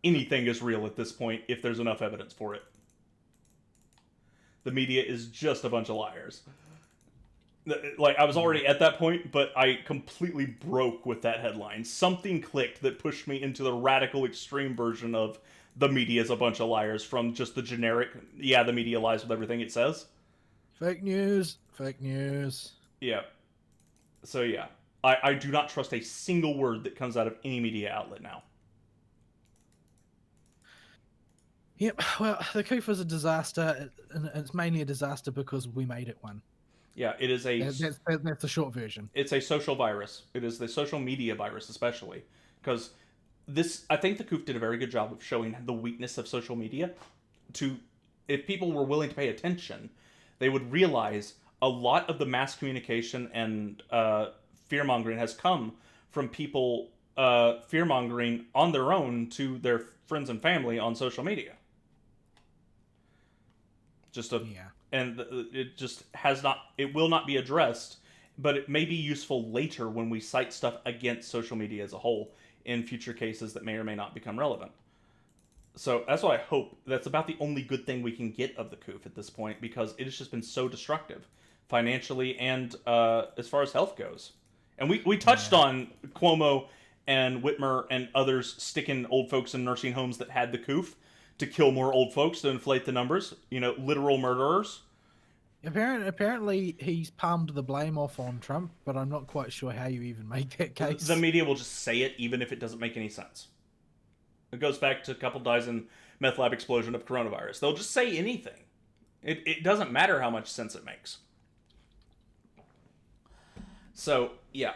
anything is real at this point if there's enough evidence for it. The media is just a bunch of liars. Like, I was already at that point, but I completely broke with that headline. Something clicked that pushed me into the radical extreme version of the media is a bunch of liars from just the generic, yeah, the media lies with everything it says. Fake news. Fake news. Yeah. So, yeah. I do not trust a single word that comes out of any media outlet now. Yep. Well, the coup was a disaster, and it's mainly a disaster because we made it one. Yeah, it is a. That's the short version. It's a social virus. It is the social media virus, especially because this. I think the coup did a very good job of showing the weakness of social media. If people were willing to pay attention, they would realize a lot of the mass communication and fear mongering has come from people fear mongering on their own to their friends and family on social media. Yeah. And it just has not. It will not be addressed, but it may be useful later when we cite stuff against social media as a whole in future cases that may or may not become relevant. So that's what I hope. That's about the only good thing we can get of the coup at this point, because it has just been so destructive, financially and as far as health goes. And we touched on Cuomo and Whitmer and others sticking old folks in nursing homes that had the coup to kill more old folks to inflate the numbers. Literal murderers. Apparently, he's palmed the blame off on Trump, but I'm not quite sure how you even make that case. The media will just say it, even if it doesn't make any sense. It goes back to a couple dies in meth lab explosion of coronavirus. They'll just say anything. It doesn't matter how much sense it makes. So, yeah.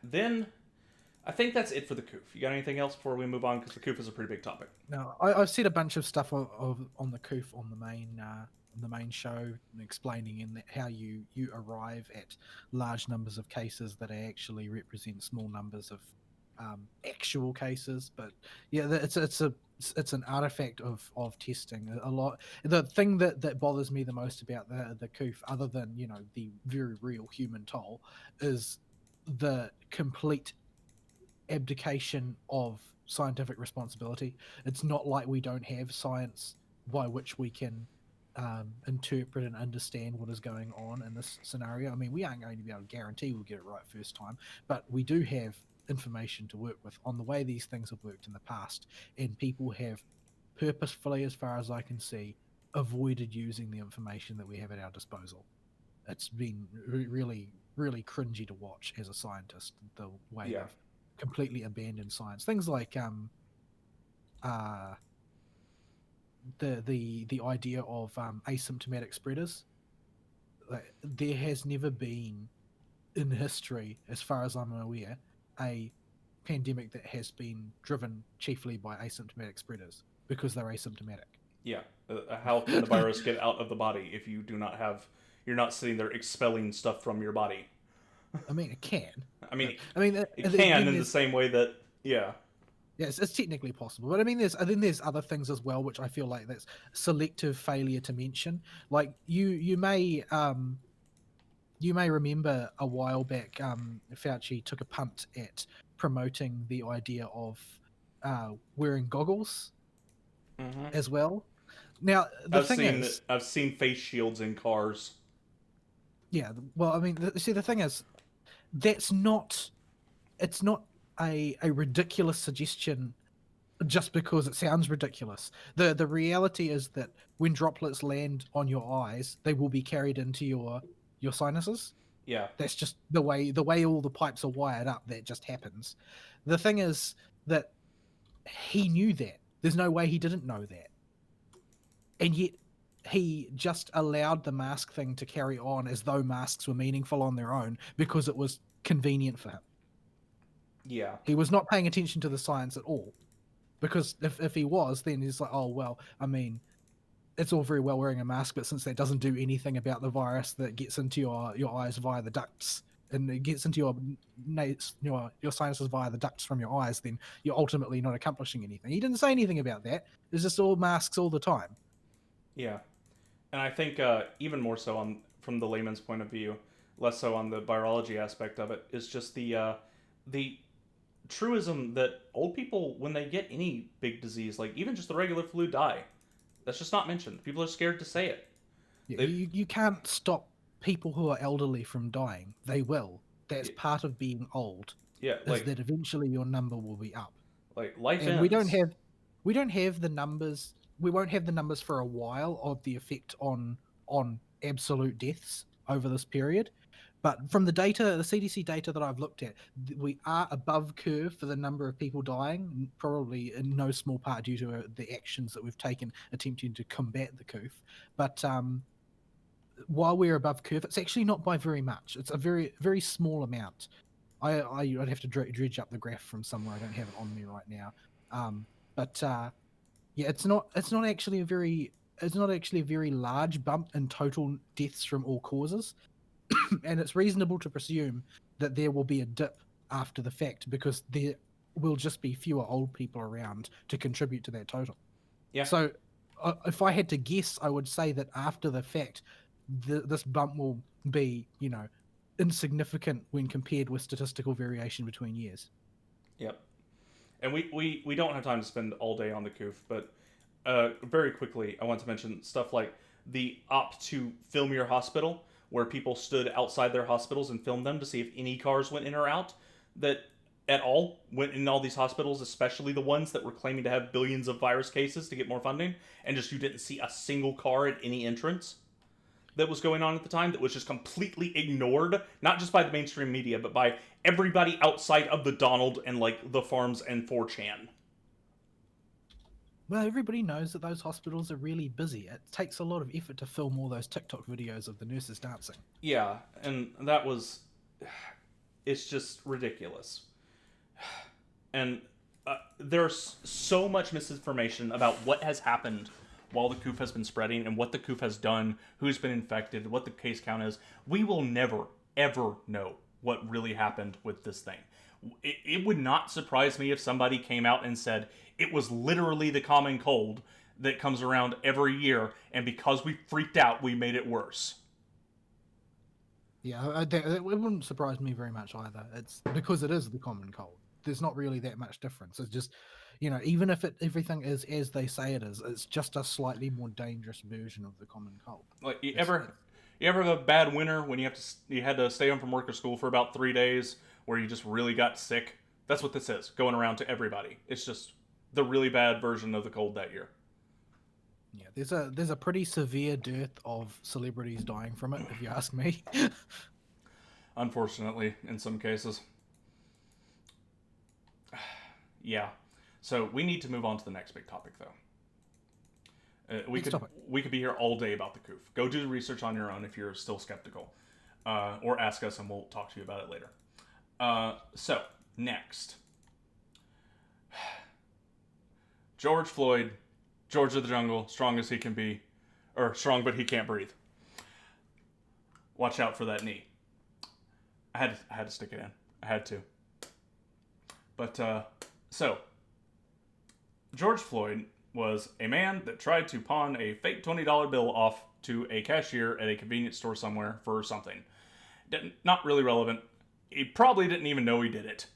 Then, I think that's it for the coup. You got anything else before we move on? Because the coup is a pretty big topic. No, I've said a bunch of stuff on the coup on the main show, explaining in that how you arrive at large numbers of cases that actually represent small numbers of actual cases. But yeah, it's an artifact of testing. A lot. The thing that bothers me the most about the coup, other than the very real human toll, is the complete abdication of scientific responsibility. It's not like we don't have science by which we can interpret and understand what is going on in this scenario. I mean, we aren't going to be able to guarantee we'll get it right first time, but we do have information to work with on the way these things have worked in the past, and people have purposefully, as far as I can see, avoided using the information that we have at our disposal. It's been really, really cringy to watch as a scientist, the way Yeah. they've completely abandoned science. Things like uh, the idea of asymptomatic spreaders. Like, there has never been in history, as far as I'm aware, a pandemic that has been driven chiefly by asymptomatic spreaders because they're asymptomatic. Yeah. How can the virus get out of the body if you do not have, you're not sitting there expelling stuff from your body? I mean, it can, I but mean, I mean, it can then in the there's same way that, yeah. yes, it's technically possible, but I mean, there's other things as well, which I feel like that's selective failure to mention. Like you may remember a while back, Fauci took a punt at promoting the idea of wearing goggles Hmm. as well. Now, the thing is, I've seen face shields in cars. yeah, well, I mean, see, the thing is, that's not, it's not a ridiculous suggestion just because it sounds ridiculous. The reality is that when droplets land on your eyes, they will be carried into your sinuses. Yeah. That's just the way all the pipes are wired up. That just happens. The thing is that he knew that. There's no way he didn't know that, and yet he just allowed the mask thing to carry on as though masks were meaningful on their own because it was convenient for him. Yeah. He was not paying attention to the science at all. Because if he was, then he's like, oh well, I mean, it's all very well wearing a mask, but since that doesn't do anything about the virus that gets into your eyes via the ducts and it gets into your sinuses via the ducts from your eyes, then you're ultimately not accomplishing anything. He didn't say anything about that. It's just all masks all the time. Yeah. And I think even more so on from the layman's point of view, less so on the virology aspect of it, is just the truism that old people, when they get any big disease, like even just the regular flu, die. That's just not mentioned. People are scared to say it. Yeah, They, you can't stop people who are elderly from dying. They will. That's part of being old. yeah, Is that eventually your number will be up. like life And ends. we don't have the numbers, we won't have the numbers for a while of the effect on absolute deaths over this period, but from the CDC data that I've looked at, we are above curve for the number of people dying, probably in no small part due to the actions that we've taken attempting to combat the curve. But while we're above curve, it's actually not by very much. It's a very, very small amount. I'd have to dredge up the graph from somewhere. I don't have it on me right now. But yeah, it's not actually a very large bump in total deaths from all causes, and it's reasonable to presume that there will be a dip after the fact because there will just be fewer old people around to contribute to that total. Yeah, So, if I had to guess, I would say that after the fact, this bump will be, insignificant when compared with statistical variation between years. yep. And we don't have time to spend all day on the coof, but very quickly, I want to mention stuff like the opt to film your hospital, where people stood outside their hospitals and filmed them to see if any cars went in or out. That at all went in all these hospitals, especially the ones that were claiming to have billions of virus cases to get more funding, and just you didn't see a single car at any entrance that was going on at the time that was just completely ignored, not just by the mainstream media, but by everybody outside of the Donald and like the farms and 4chan. Well, everybody knows that those hospitals are really busy. It takes a lot of effort to film all those TikTok videos of the nurses dancing. Yeah, and that was. It's just ridiculous. And there's so much misinformation about what has happened while the coof has been spreading and what the coof has done, who's been infected, what the case count is. We will never, ever know what really happened with this thing. It would not surprise me if somebody came out and said it was literally the common cold that comes around every year, and because we freaked out, we made it worse. Yeah, it wouldn't surprise me very much either. It's because it is the common cold. There's not really that much difference. It's just, even if everything is as they say it is, it's just a slightly more dangerous version of the common cold. Like It's you ever have a bad winter when you had to stay home from work or school for about 3 days where you just really got sick? That's what this is going around to everybody. It's just the really bad version of the cold that year. Yeah, there's a pretty severe dearth of celebrities dying from it, if you ask me. Unfortunately, in some cases. Yeah. So we need to move on to the next big topic, though. We Next could topic. we could be here all day about the coof. Go do the research on your own if you're still skeptical, or ask us and we'll talk to you about it later. So next, George Floyd, George of the Jungle, strong as he can be, or strong but he can't breathe. Watch out for that knee. I had to stick it in. I had to. But so George Floyd was a man that tried to pawn a fake $20 bill off to a cashier at a convenience store somewhere for something. Not really relevant. He probably didn't even know he did it.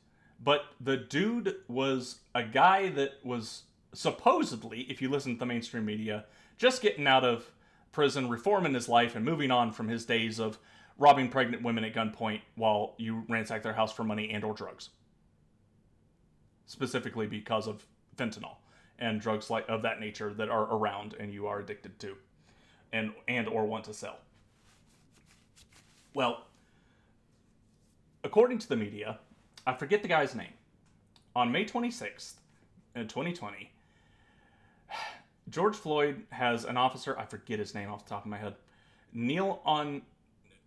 But the dude was a guy that was supposedly, if you listen to the mainstream media, just getting out of prison, reforming his life, and moving on from his days of robbing pregnant women at gunpoint while you ransack their house for money and or drugs. Specifically because of fentanyl and drugs like of that nature that are around and you are addicted to and or want to sell. Well, according to the media, I forget the guy's name. On May 26th, in 2020, George Floyd has an officer, I forget his name off the top of my head, kneel on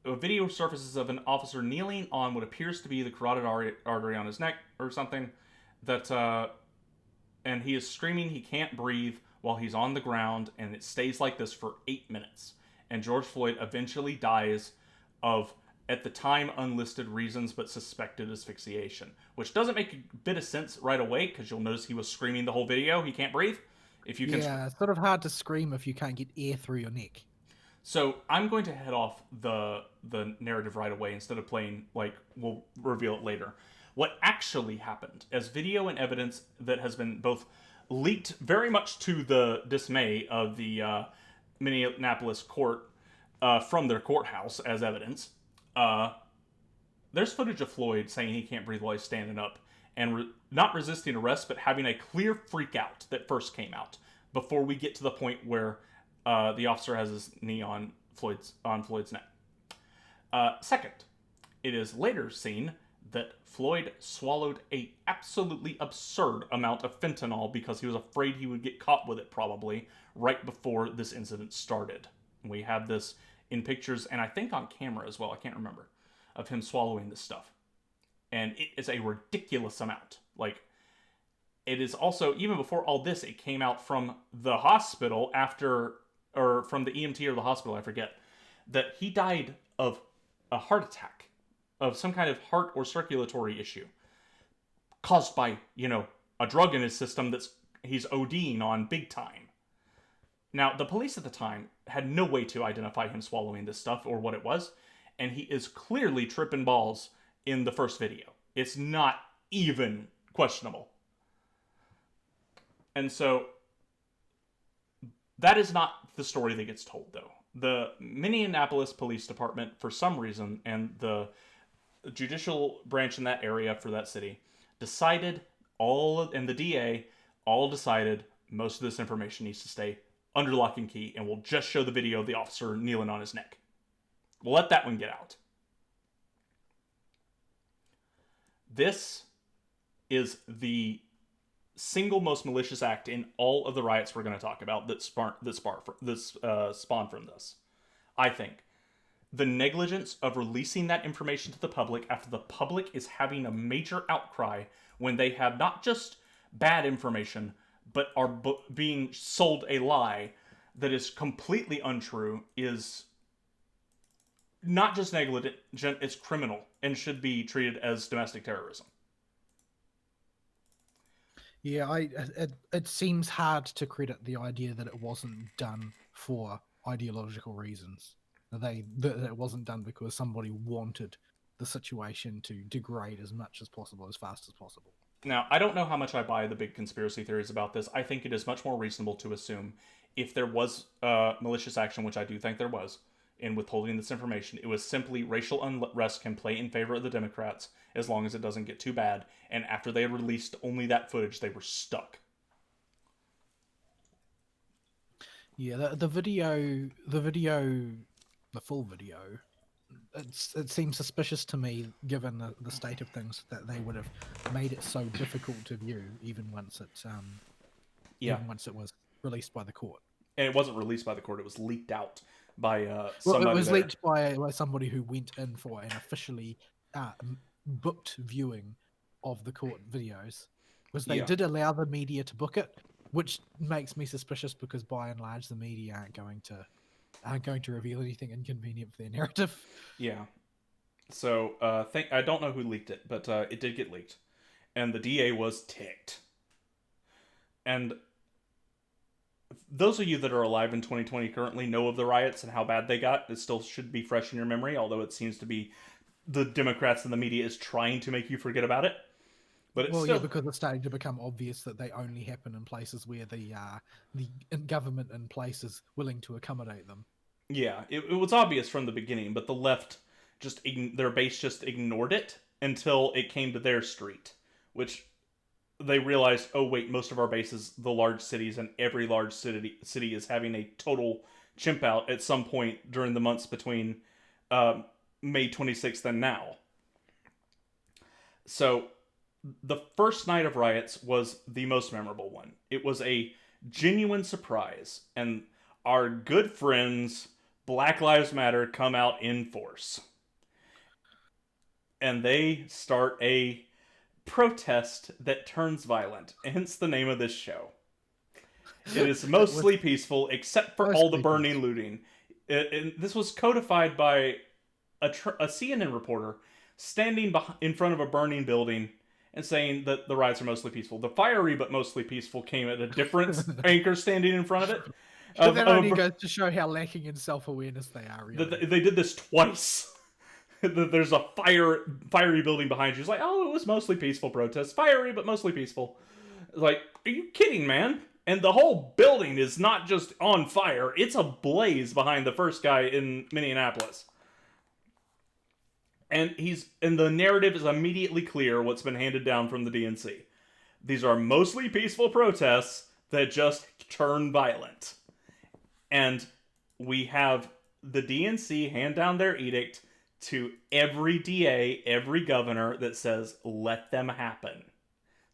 a video surfaces of an officer kneeling on what appears to be the carotid artery on his neck or something that and he is screaming he can't breathe while he's on the ground, and it stays like this for 8 minutes. And George Floyd eventually dies of, at the time, unlisted reasons, but suspected asphyxiation, which doesn't make a bit of sense right away, because you'll notice he was screaming the whole video, he can't breathe. If you can, Yeah, it's sort of hard to scream if you can't get air through your neck. So I'm going to head off the narrative right away instead of playing, like, we'll reveal it later. What actually happened, as video and evidence that has been both leaked very much to the dismay of the Minneapolis court from their courthouse as evidence. There's footage of Floyd saying he can't breathe while he's standing up and not resisting arrest, but having a clear freak out that first came out before we get to the point where the officer has his knee on Floyd's neck. Second, it is later seen that Floyd swallowed a absolutely absurd amount of fentanyl because he was afraid he would get caught with it probably right before this incident started. We have this in pictures and I think on camera as well, I can't remember, of him swallowing this stuff. And it is a ridiculous amount. Like, it is also, even before all this, it came out from the hospital after, or from the EMT or the hospital, I forget, that he died of a heart attack, of some kind of heart or circulatory issue caused by, a drug in his system that's he's ODing on big time. Now, the police at the time had no way to identify him swallowing this stuff or what it was, and he is clearly tripping balls in the first video. It's not even questionable. And so, that is not the story that gets told, though. The Minneapolis Police Department, for some reason, and the judicial branch in that area for that city, decided and the DA all decided most of this information needs to stay under lock and key, and we'll just show the video of the officer kneeling on his neck. We'll let that one get out. This is the single most malicious act in all of the riots we're going to talk about that spawned from this. I think the negligence of releasing that information to the public after the public is having a major outcry when they have not just bad information, but are being sold a lie that is completely untrue, is not just negligent, it's criminal and should be treated as domestic terrorism. Yeah, it seems hard to credit the idea that it wasn't done for ideological reasons. That it wasn't done because somebody wanted the situation to degrade as much as possible, as fast as possible. Now, I don't know how much I buy the big conspiracy theories about this. I think it is much more reasonable to assume if there was malicious action, which I do think there was, in withholding this information, it was simply racial unrest can play in favor of the Democrats as long as it doesn't get too bad. And after they released only that footage, they were stuck. Yeah, the full video. It seems suspicious to me, given the state of things, that they would have made it so difficult to view, Yeah, even once it was released by the court. and it wasn't released by the court; it was leaked out by Well, it somebody was there. leaked by somebody who went in for an officially booked viewing of the court videos, because they Yeah. did allow the media to book it, which makes me suspicious because by and large the media aren't going to reveal anything inconvenient for their narrative. Yeah. So I don't know who leaked it, but it did get leaked, and the DA was ticked. And those of you that are alive in 2020 currently know of the riots and how bad they got. It still should be fresh in your memory, although it seems to be the Democrats and the media is trying to make you forget about it. But it's Well, still, yeah, because it's starting to become obvious that they only happen in places where the government in place is willing to accommodate them. yeah, it was obvious from the beginning, but the left their base just ignored it until it came to their street, which they realized, oh wait, most of our base is the large cities, and every large city is having a total chimp out at some point during the months between uh, May 26th and now. So the first night of riots was the most memorable one. It was a genuine surprise, and our good friends Black Lives Matter come out in force. And they start a protest that turns violent, hence the name of this show. It is mostly peaceful, except for all the burning, looting. This was codified by a CNN reporter standing in front of a burning building and saying that the riots are mostly peaceful. The fiery but mostly peaceful came at a different anchor standing in front of it. But that only goes to show how lacking in self-awareness they are, really. They did this twice. There's a fiery building behind you. It's like, oh, it was mostly peaceful protest. Fiery, but mostly peaceful. Like, are you kidding, man? And the whole building is not just on fire. It's ablaze behind the first guy in Minneapolis. And the narrative is immediately clear what's been handed down from the DNC. These are mostly peaceful protests that just turn violent. And we have the DNC hand down their edict to every DA, every governor that says, let them happen.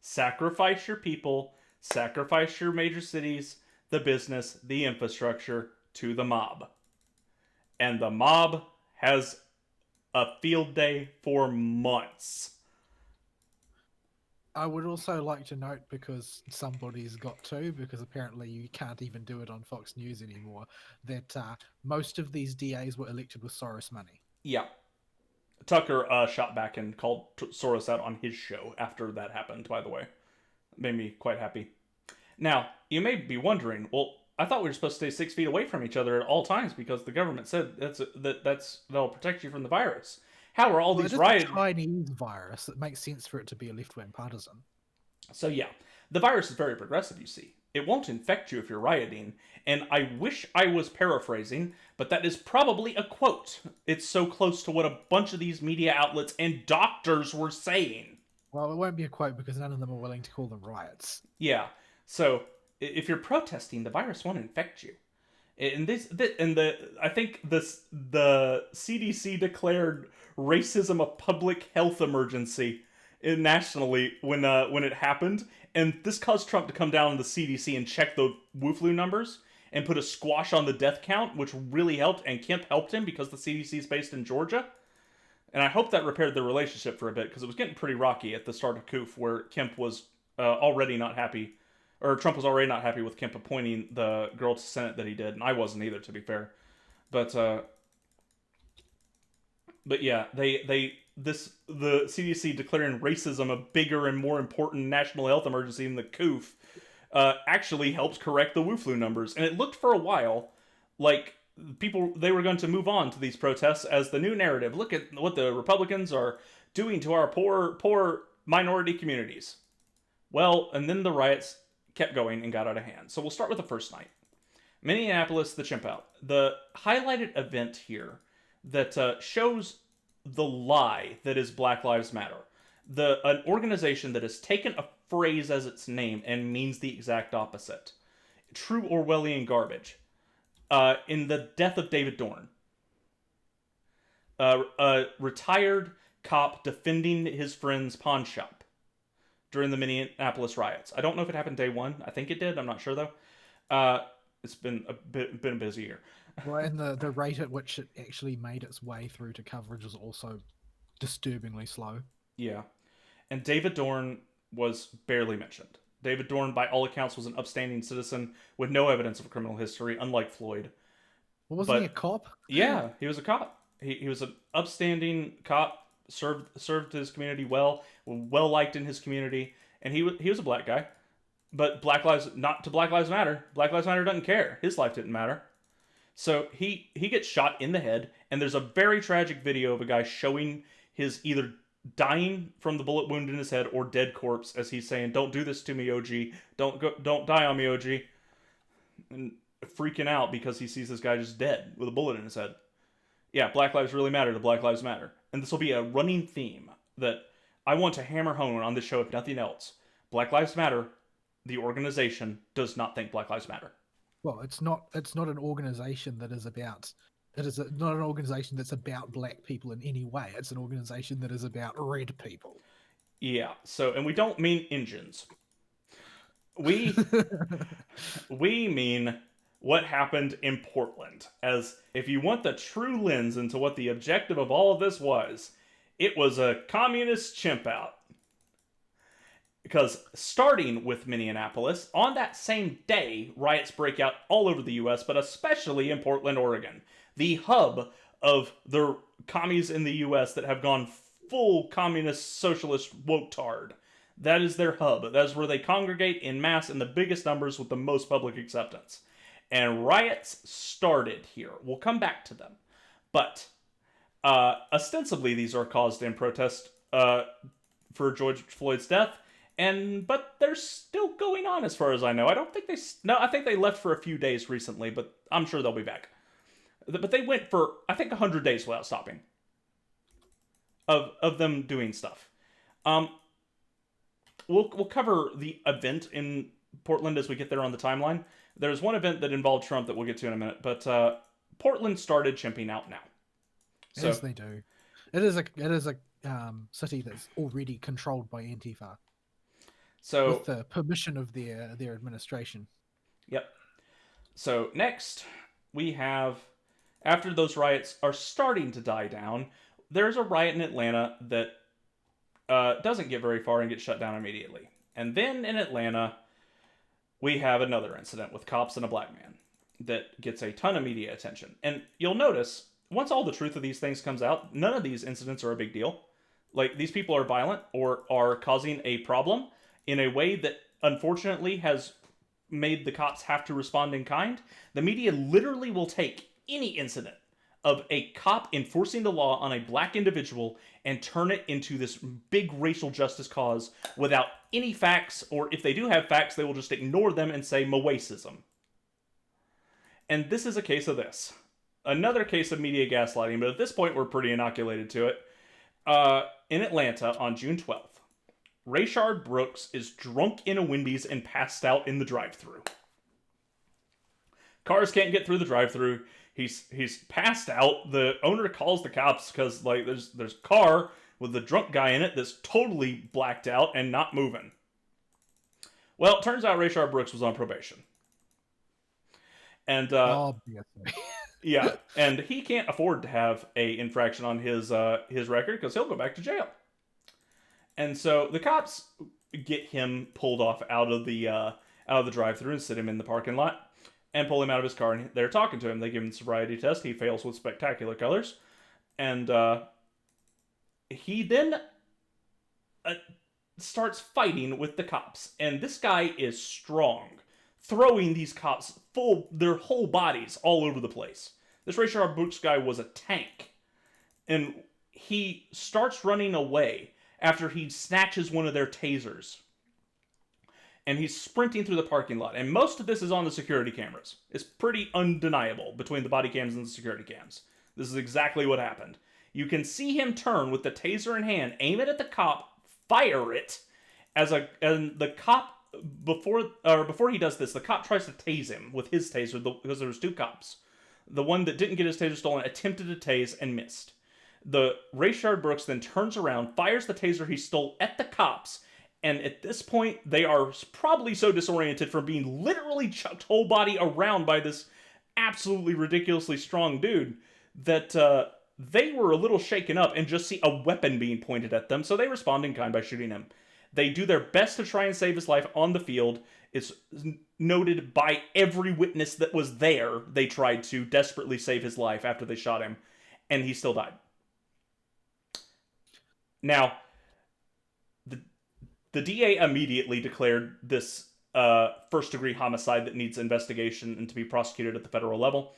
Sacrifice your people, sacrifice your major cities, the business, the infrastructure to the mob. And the mob has a field day for months. I would also like to note, because somebody's got to, because apparently you can't even do it on Fox News anymore, that most of these DAs were elected with Soros money. Yeah. Tucker shot back and called Soros out on his show after that happened, by the way. Made me quite happy. Now, you may be wondering, well, I thought we were supposed to stay 6 feet away from each other at all times because the government said that'll protect you from the virus. How are all these riots? It's a Chinese virus. It makes sense for it to be a left-wing partisan. So yeah, the virus is very progressive, you see. It won't infect you if you're rioting, and I wish I was paraphrasing, but that is probably a quote. It's so close to what a bunch of these media outlets and doctors were saying. Well, it won't be a quote because none of them are willing to call them riots. Yeah, so if you're protesting, the virus won't infect you. And I think the CDC declared racism a public health emergency nationally when it happened, and this caused Trump to come down to the CDC and check the Wu-flu numbers and put a squash on the death count, which really helped. And Kemp helped him because the CDC is based in Georgia, and I hope that repaired their relationship for a bit because it was getting pretty rocky at the start of Coof, where Kemp was already not happy. Or Trump was already not happy with Kemp appointing the girl to Senate that he did, and I wasn't either, to be fair. But yeah, the CDC declaring racism a bigger and more important national health emergency than the COOF actually helped correct the Wu-flu numbers, and it looked for a while like they were going to move on to these protests as the new narrative. Look at what the Republicans are doing to our poor minority communities. Well, and then the riots kept going and got out of hand. So we'll start with the first night. Minneapolis, the chimp out. The highlighted event here that shows the lie that is Black Lives Matter. An organization that has taken a phrase as its name and means the exact opposite. True Orwellian garbage. In the death of David Dorn, a retired cop defending his friend's pawn shop during the Minneapolis riots. I don't know if it happened day one. I think it did. I'm not sure though. Uh, it's been a busy year. Well, and the rate at which it actually made its way through to coverage was also disturbingly slow. Yeah, and David Dorn was barely mentioned. David Dorn, by all accounts, was an upstanding citizen with no evidence of a criminal history, unlike Floyd. Well, wasn't But he a cop? yeah, he was a cop. He was an upstanding cop. Served his community well liked in his community, and he was a black guy. But Black Lives Matter. Black Lives Matter doesn't care. His life didn't matter. So he gets shot in the head, and there's a very tragic video of a guy showing his either dying from the bullet wound in his head or dead corpse as he's saying, "Don't do this to me, OG. Don't die on me, OG." And freaking out because he sees this guy just dead with a bullet in his head. Yeah, Black Lives really matter to Black Lives Matter. And this will be a running theme that I want to hammer home on this show, if nothing else. Black Lives Matter, the organization, does not think Black Lives Matter. Well, it's not an organization that is about. Not an organization that's about black people in any way. It's an organization that is about red people. Yeah, so, and we don't mean engines. We we mean what happened in Portland. As if you want the true lens into what the objective of all of this was, it was a communist chimp out. Because starting with Minneapolis, on that same day, riots break out all over the US, but especially in Portland, Oregon, the hub of the commies in the US that have gone full communist socialist woke-tard. That is their hub. That is where they congregate in mass in the biggest numbers with the most public acceptance. And riots started here. We'll come back to them. But ostensibly these are caused in protest for George Floyd's death. But they're still going on as far as I know. I think they left for a few days recently, but I'm sure they'll be back. But they went for, I think, 100 days without stopping of them doing stuff. We'll cover the event in Portland as we get there on the timeline. There's one event that involved Trump that we'll get to in a minute, but Portland started chimping out now. So, as they do. It is a city that's already controlled by Antifa. So with the permission of their administration. Yep. So next we have, after those riots are starting to die down, there's a riot in Atlanta that doesn't get very far and gets shut down immediately. And then in Atlanta, we have another incident with cops and a black man that gets a ton of media attention. And you'll notice, once all the truth of these things comes out, none of these incidents are a big deal. Like, these people are violent or are causing a problem in a way that unfortunately has made the cops have to respond in kind. The media literally will take any incident of a cop enforcing the law on a black individual and turn it into this big racial justice cause without any facts, or if they do have facts, they will just ignore them and say Moacism. And this is a case of this. Another case of media gaslighting, but at this point we're pretty inoculated to it. In Atlanta on June 12th, Rayshard Brooks is drunk in a Wendy's and passed out in the drive-thru. Cars can't get through the drive-thru. He's passed out. The owner calls the cops because there's a car with the drunk guy in it that's totally blacked out and not moving. Well, it turns out Rayshard Brooks was on probation. And obviously. yeah, and he can't afford to have a infraction on his record because he'll go back to jail. And so the cops get him pulled off out of the drive-thru and sit him in the parking lot and pull him out of his car, and they're talking to him. They give him the sobriety test. He fails with spectacular colors, and he then starts fighting with the cops. And this guy is strong, throwing these cops their whole bodies all over the place. This Rayshard Brooks guy was a tank, and he starts running away after he snatches one of their tasers. And he's sprinting through the parking lot. And most of this is on the security cameras. It's pretty undeniable between the body cams and the security cams. This is exactly what happened. You can see him turn with the taser in hand, aim it at the cop, fire it, and the cop before he does this, the cop tries to tase him with his taser because there was two cops. The one that didn't get his taser stolen attempted to tase and missed. The Rayshard Brooks then turns around, fires the taser he stole at the cops, and at this point, they are probably so disoriented from being literally chucked whole body around by this absolutely ridiculously strong dude that they were a little shaken up and just see a weapon being pointed at them, so they respond in kind by shooting him. They do their best to try and save his life on the field. It's noted by every witness that was there they tried to desperately save his life after they shot him, and he still died. Now, the DA immediately declared this first-degree homicide that needs investigation and to be prosecuted at the federal level.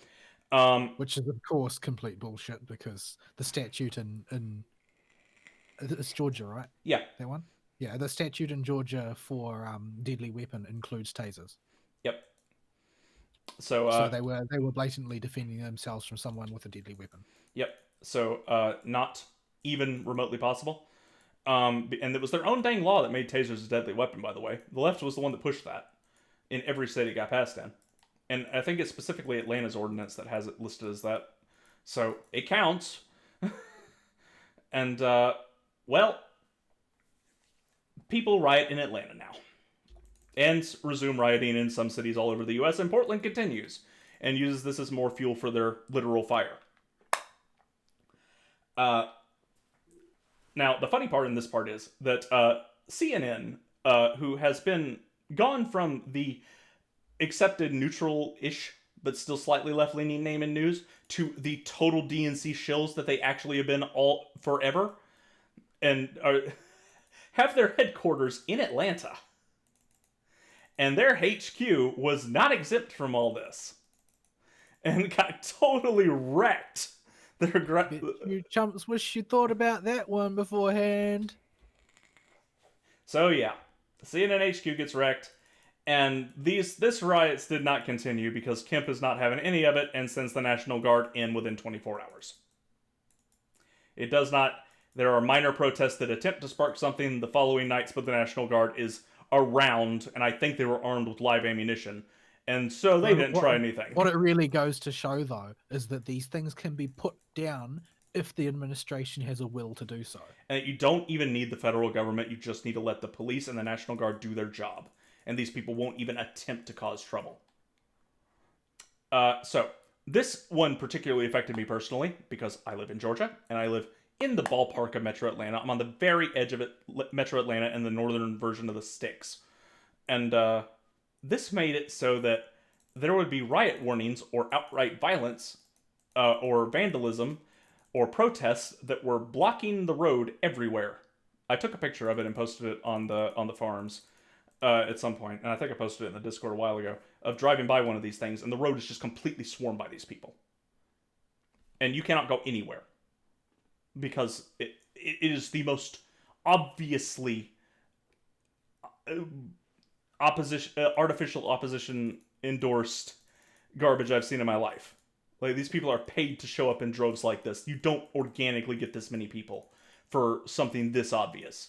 Which is, of course, complete bullshit because the statute in it's Georgia, right? Yeah. That one? Yeah, the statute in Georgia for deadly weapon includes tasers. Yep. So they were blatantly defending themselves from someone with a deadly weapon. Yep. So not even remotely possible. And it was their own dang law that made tasers a deadly weapon, by the way. The left was the one that pushed that in every state it got passed in. And I think it's specifically Atlanta's ordinance that has it listed as that. So it counts. And, well, people riot in Atlanta now. And resume rioting in some cities all over the U.S., and Portland continues and uses this as more fuel for their literal fire. Now, the funny part in this part is that CNN, who has been gone from the accepted neutral-ish, but still slightly left-leaning name in news, to the total DNC shills that they actually have been all forever, and have their headquarters in Atlanta. And their HQ was not exempt from all this. And got totally wrecked. You chumps wish you thought about that one beforehand. So yeah, CNN HQ gets wrecked, and this riots did not continue because Kemp is not having any of it and sends the National Guard in within 24 hours. It does not. There are minor protests that attempt to spark something the following nights, but the National Guard is around, and I think they were armed with live ammunition. And so they didn't try anything. What it really goes to show, though, is that these things can be put down if the administration has a will to do so. And you don't even need the federal government. You just need to let the police and the National Guard do their job. And these people won't even attempt to cause trouble. So, this one particularly affected me personally, because I live in Georgia, and I live in the ballpark of Metro Atlanta. I'm on the very edge of it, Metro Atlanta, and the northern version of the sticks. And, this made it so that there would be riot warnings or outright violence or vandalism or protests that were blocking the road everywhere. I took a picture of it and posted it on the forums at some point, and I think I posted it in the Discord a while ago, of driving by one of these things, and the road is just completely swarmed by these people. And you cannot go anywhere. Because it is the most obviously artificial opposition endorsed garbage I've seen in my life. Like, these people are paid to show up in droves like this. You don't organically get this many people for something this obvious.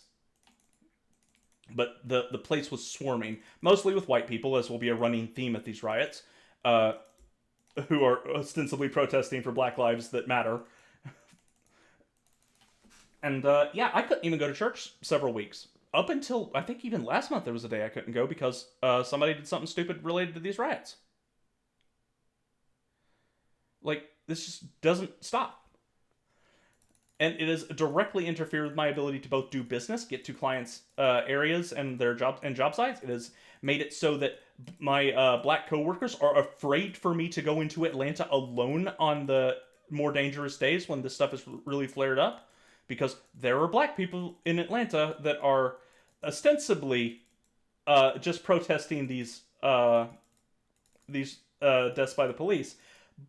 But the place was swarming, mostly with white people, as will be a running theme at these riots, who are ostensibly protesting for Black Lives That Matter. And, yeah, I couldn't even go to church several weeks. Up until, I think even last month, there was a day I couldn't go because somebody did something stupid related to these riots. Like, this just doesn't stop. And it has directly interfered with my ability to both do business, get to clients' areas and their job sites. It has made it so that my black coworkers are afraid for me to go into Atlanta alone on the more dangerous days when this stuff is really flared up. Because there are black people in Atlanta that are ostensibly just protesting these deaths by the police,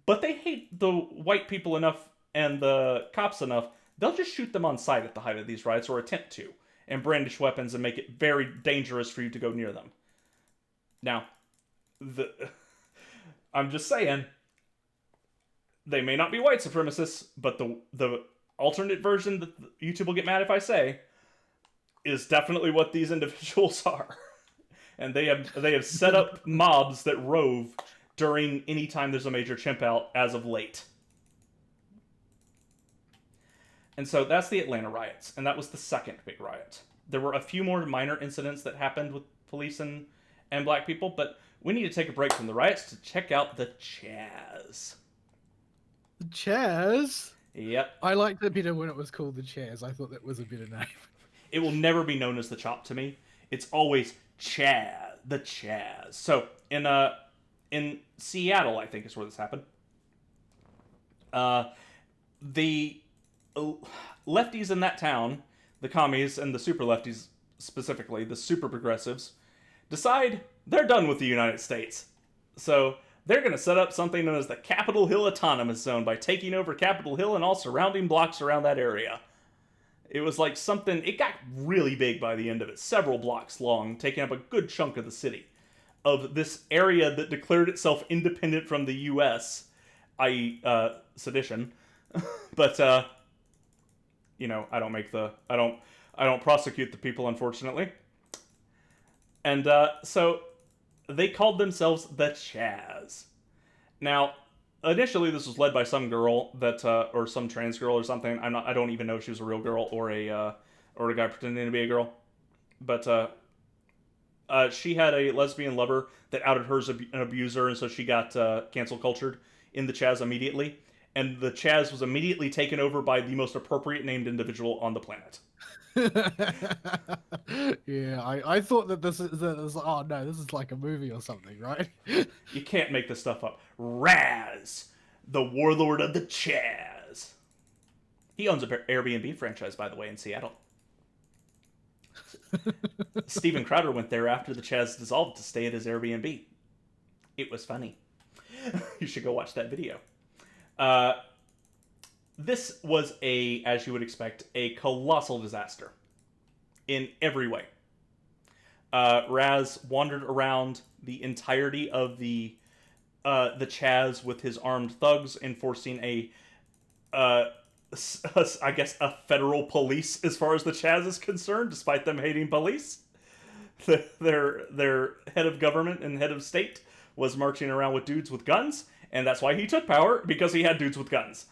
but they hate the white people enough and the cops enough, they'll just shoot them on sight at the height of these riots, or attempt to, and brandish weapons and make it very dangerous for you to go near them. Now, I'm just saying, they may not be white supremacists, but the alternate version that YouTube will get mad if I say is definitely what these individuals are. and they have set up mobs that rove during any time there's a major chimp out as of late. And so that's the Atlanta riots, and that was the second big riot. There were a few more minor incidents that happened with police and black people, but we need to take a break from the riots to check out the Chaz. The Chaz? Yep. I liked it better when it was called the Chaz. I thought that was a better name. It will never be known as the Chop to me. It's always Chaz, the Chaz. So in Seattle, I think is where this happened. The lefties in that town, the commies and the super lefties specifically, the super progressives, decide they're done with the United States. So they're going to set up something known as the Capitol Hill Autonomous Zone by taking over Capitol Hill and all surrounding blocks around that area. It was like something, it got really big by the end of it, several blocks long, taking up a good chunk of the city, of this area that declared itself independent from the U.S., i.e. Sedition. But, I don't prosecute the people, unfortunately. And so they called themselves the Chaz. Now, initially this was led by some girl that, or some trans girl or something. I don't even know if she was a real girl or a guy pretending to be a girl. But she had a lesbian lover that outed her as an abuser, and so she got cancel cultured in the Chaz immediately. And the Chaz was immediately taken over by the most appropriate named individual on the planet. Yeah, I thought that this is oh no, this is like a movie or something, right? You can't make this stuff up. Raz, the warlord of the Chaz. He owns an Airbnb franchise, by the way, in Seattle. Steven Crowder went there after the Chaz dissolved to stay at his Airbnb. It was funny. You should go watch that video. This was as you would expect, a colossal disaster in every way. Raz wandered around the entirety of the Chaz with his armed thugs, enforcing I guess a federal police as far as the Chaz is concerned, despite them hating police. Their head of government and head of state was marching around with dudes with guns, and that's why he took power, because he had dudes with guns.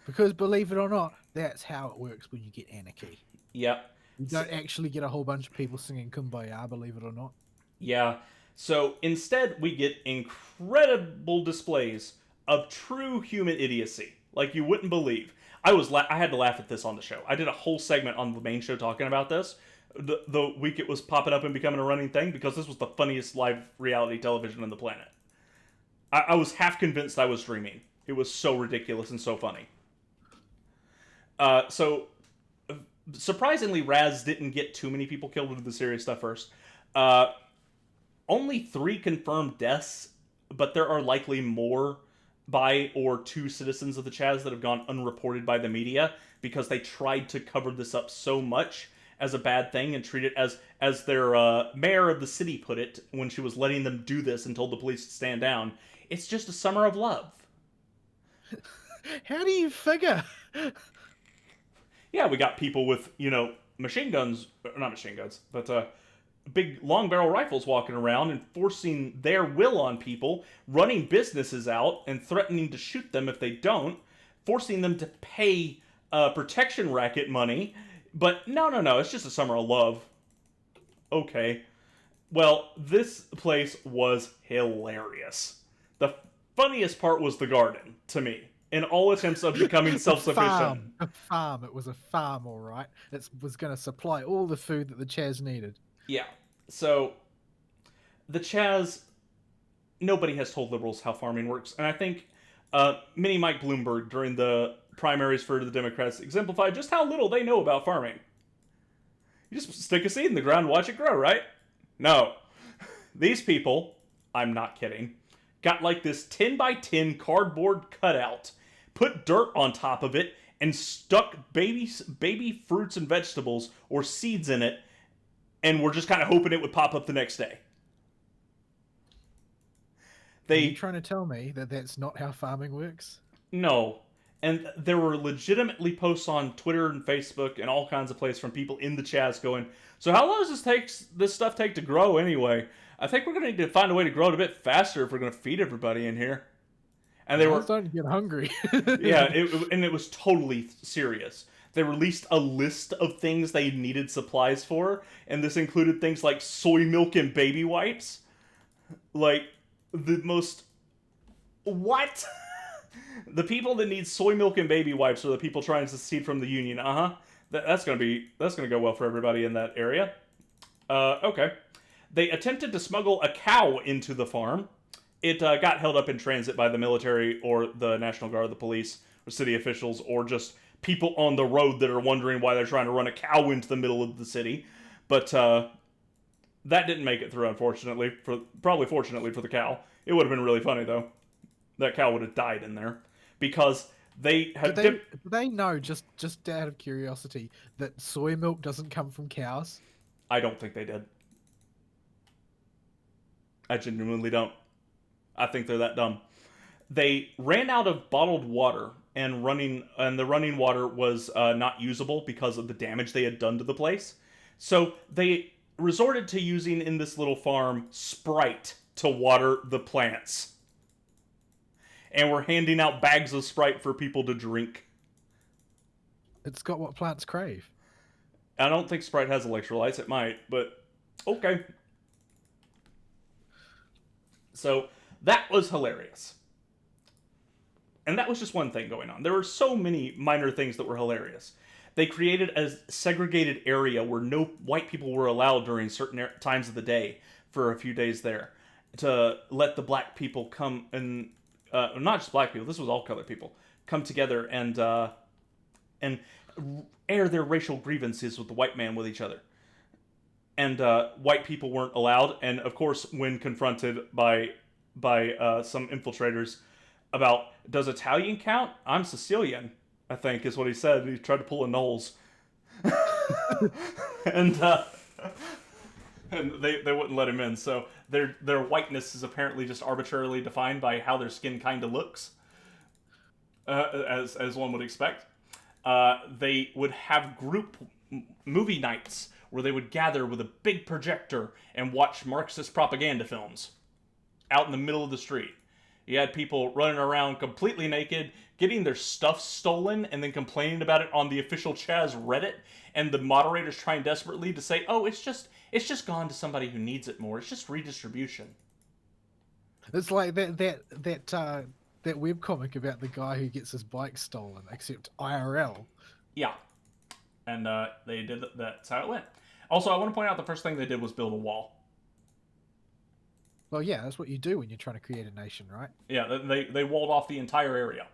Because believe it or not, that's how it works when you get anarchy. Yep. You don't actually get a whole bunch of people singing Kumbaya, believe it or not. Yeah. So instead, we get incredible displays of true human idiocy, like you wouldn't believe. I had to laugh at this on the show. I did a whole segment on the main show talking about this the week it was popping up and becoming a running thing, because this was the funniest live reality television on the planet. I was half convinced I was dreaming. It was so ridiculous and so funny. So surprisingly, Raz didn't get too many people killed with the serious stuff first. Only 3 confirmed deaths, but there are likely more by or to citizens of the Chaz that have gone unreported by the media, because they tried to cover this up so much as a bad thing and treat it as their mayor of the city put it when she was letting them do this and told the police to stand down. It's just a summer of love. How do you figure? Yeah, we got people with, machine guns, not machine guns, but big long barrel rifles walking around and forcing their will on people, running businesses out and threatening to shoot them if they don't, forcing them to pay protection racket money. But no, it's just a summer of love. Okay. Well, this place was hilarious. The funniest part was the garden, to me. In all attempts of becoming self-sufficient. A farm. It was a farm, all right. It was going to supply all the food that the Chaz needed. Yeah. So, the Chaz, nobody has told liberals how farming works. And I think mini Mike Bloomberg, during the primaries for the Democrats, exemplified just how little they know about farming. You just stick a seed in the ground and watch it grow, right? No. These people, I'm not kidding, got like this 10 by 10 cardboard cutout, put dirt on top of it, and stuck baby fruits and vegetables or seeds in it, and we're just kind of hoping it would pop up the next day. Are you trying to tell me that that's not how farming works? No. And there were legitimately posts on Twitter and Facebook and all kinds of places from people in the chats going, "So how long does this stuff take to grow anyway? I think we're gonna need to find a way to grow it a bit faster if we're gonna feed everybody in here." And they I was were, starting to get hungry. yeah, and it was totally serious. They released a list of things they needed supplies for, and this included things like soy milk and baby wipes. Like the most what? The people that need soy milk and baby wipes are the people trying to secede from the union. That's gonna go well for everybody in that area. Okay. They attempted to smuggle a cow into the farm. It got held up in transit by the military or the National Guard, the police, or city officials, or just people on the road that are wondering why they're trying to run a cow into the middle of the city. But that didn't make it through, unfortunately. Probably fortunately for the cow. It would have been really funny though. That cow would have died in there because they had. Do they know, just out of curiosity, that soy milk doesn't come from cows? I don't think they did. I genuinely don't. I think they're that dumb. They ran out of bottled water, and the running water was not usable because of the damage they had done to the place. So they resorted to using in this little farm Sprite to water the plants, and we're handing out bags of Sprite for people to drink. It's got what plants crave. I don't think Sprite has electrolytes. It might, but okay. So that was hilarious. And that was just one thing going on. There were so many minor things that were hilarious. They created a segregated area where no white people were allowed during certain times of the day for a few days there to let the black people come and not just black people. This was all colored people come together and air their racial grievances with the white man with each other. And white people weren't allowed. And of course, when confronted by some infiltrators about does Italian count? I'm Sicilian, I think is what he said. He tried to pull a Knowles, and they wouldn't let him in. So their whiteness is apparently just arbitrarily defined by how their skin kind of looks, as one would expect. They would have group movie nights where they would gather with a big projector and watch Marxist propaganda films out in the middle of the street. You had people running around completely naked, getting their stuff stolen, and then complaining about it on the official Chaz Reddit, and the moderators trying desperately to say, "Oh, it's just gone to somebody who needs it more. It's just redistribution." It's like that webcomic about the guy who gets his bike stolen, except IRL. Yeah, and they did that. That's how it went. Also, I want to point out the first thing they did was build a wall. Well, yeah, that's what you do when you're trying to create a nation, right? Yeah, they walled off the entire area.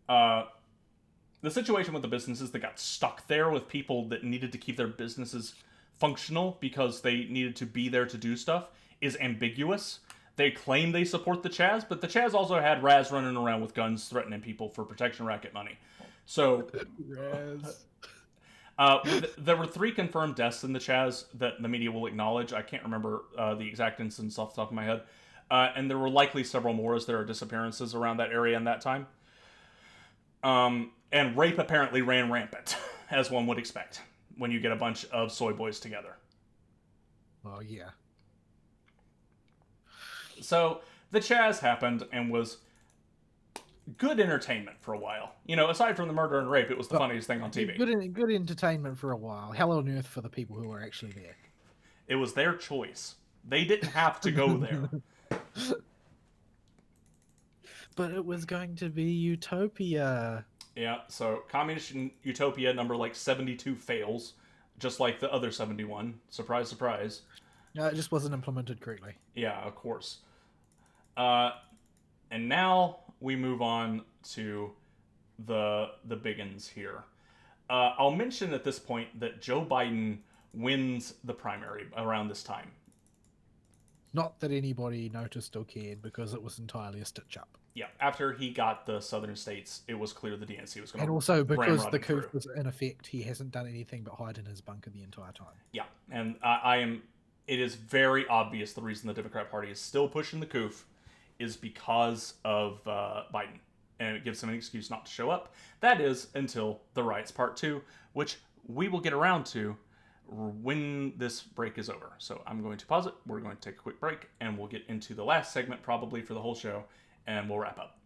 The situation with the businesses that got stuck there with people that needed to keep their businesses functional because they needed to be there to do stuff is ambiguous. They claim they support the Chaz, but the Chaz also had Raz running around with guns threatening people for protection racket money. So Raz. There were 3 confirmed deaths in the Chaz that the media will acknowledge. I can't remember the exact instance off the top of my head. And there were likely several more as there are disappearances around that area in that time. And rape apparently ran rampant, as one would expect, when you get a bunch of soy boys together. Well, yeah. So the Chaz happened and was good entertainment for a while. You know, aside from the murder and rape, it was the funniest thing on TV. Good entertainment for a while. Hell on earth for the people who were actually there. It was their choice. They didn't have to go there. But it was going to be utopia. Yeah, so Communist Utopia number 72 fails, just like the other 71. Surprise, surprise. No, it just wasn't implemented correctly. Yeah, of course. And now we move on to the biggins here. I'll mention at this point that Joe Biden wins the primary around this time. Not that anybody noticed or cared, because it was entirely a stitch-up. Yeah, after he got the southern states, it was clear the DNC was going to and also because the coup was in effect, he hasn't done anything but hide in his bunker the entire time. Yeah, and it is very obvious the reason the Democrat Party is still pushing the coup is because of Biden. and it gives them an excuse not to show up. That is until the riots part 2, which we will get around to when this break is over. So I'm going to pause it. We're going to take a quick break, and we'll get into the last segment probably for the whole show, and we'll wrap up.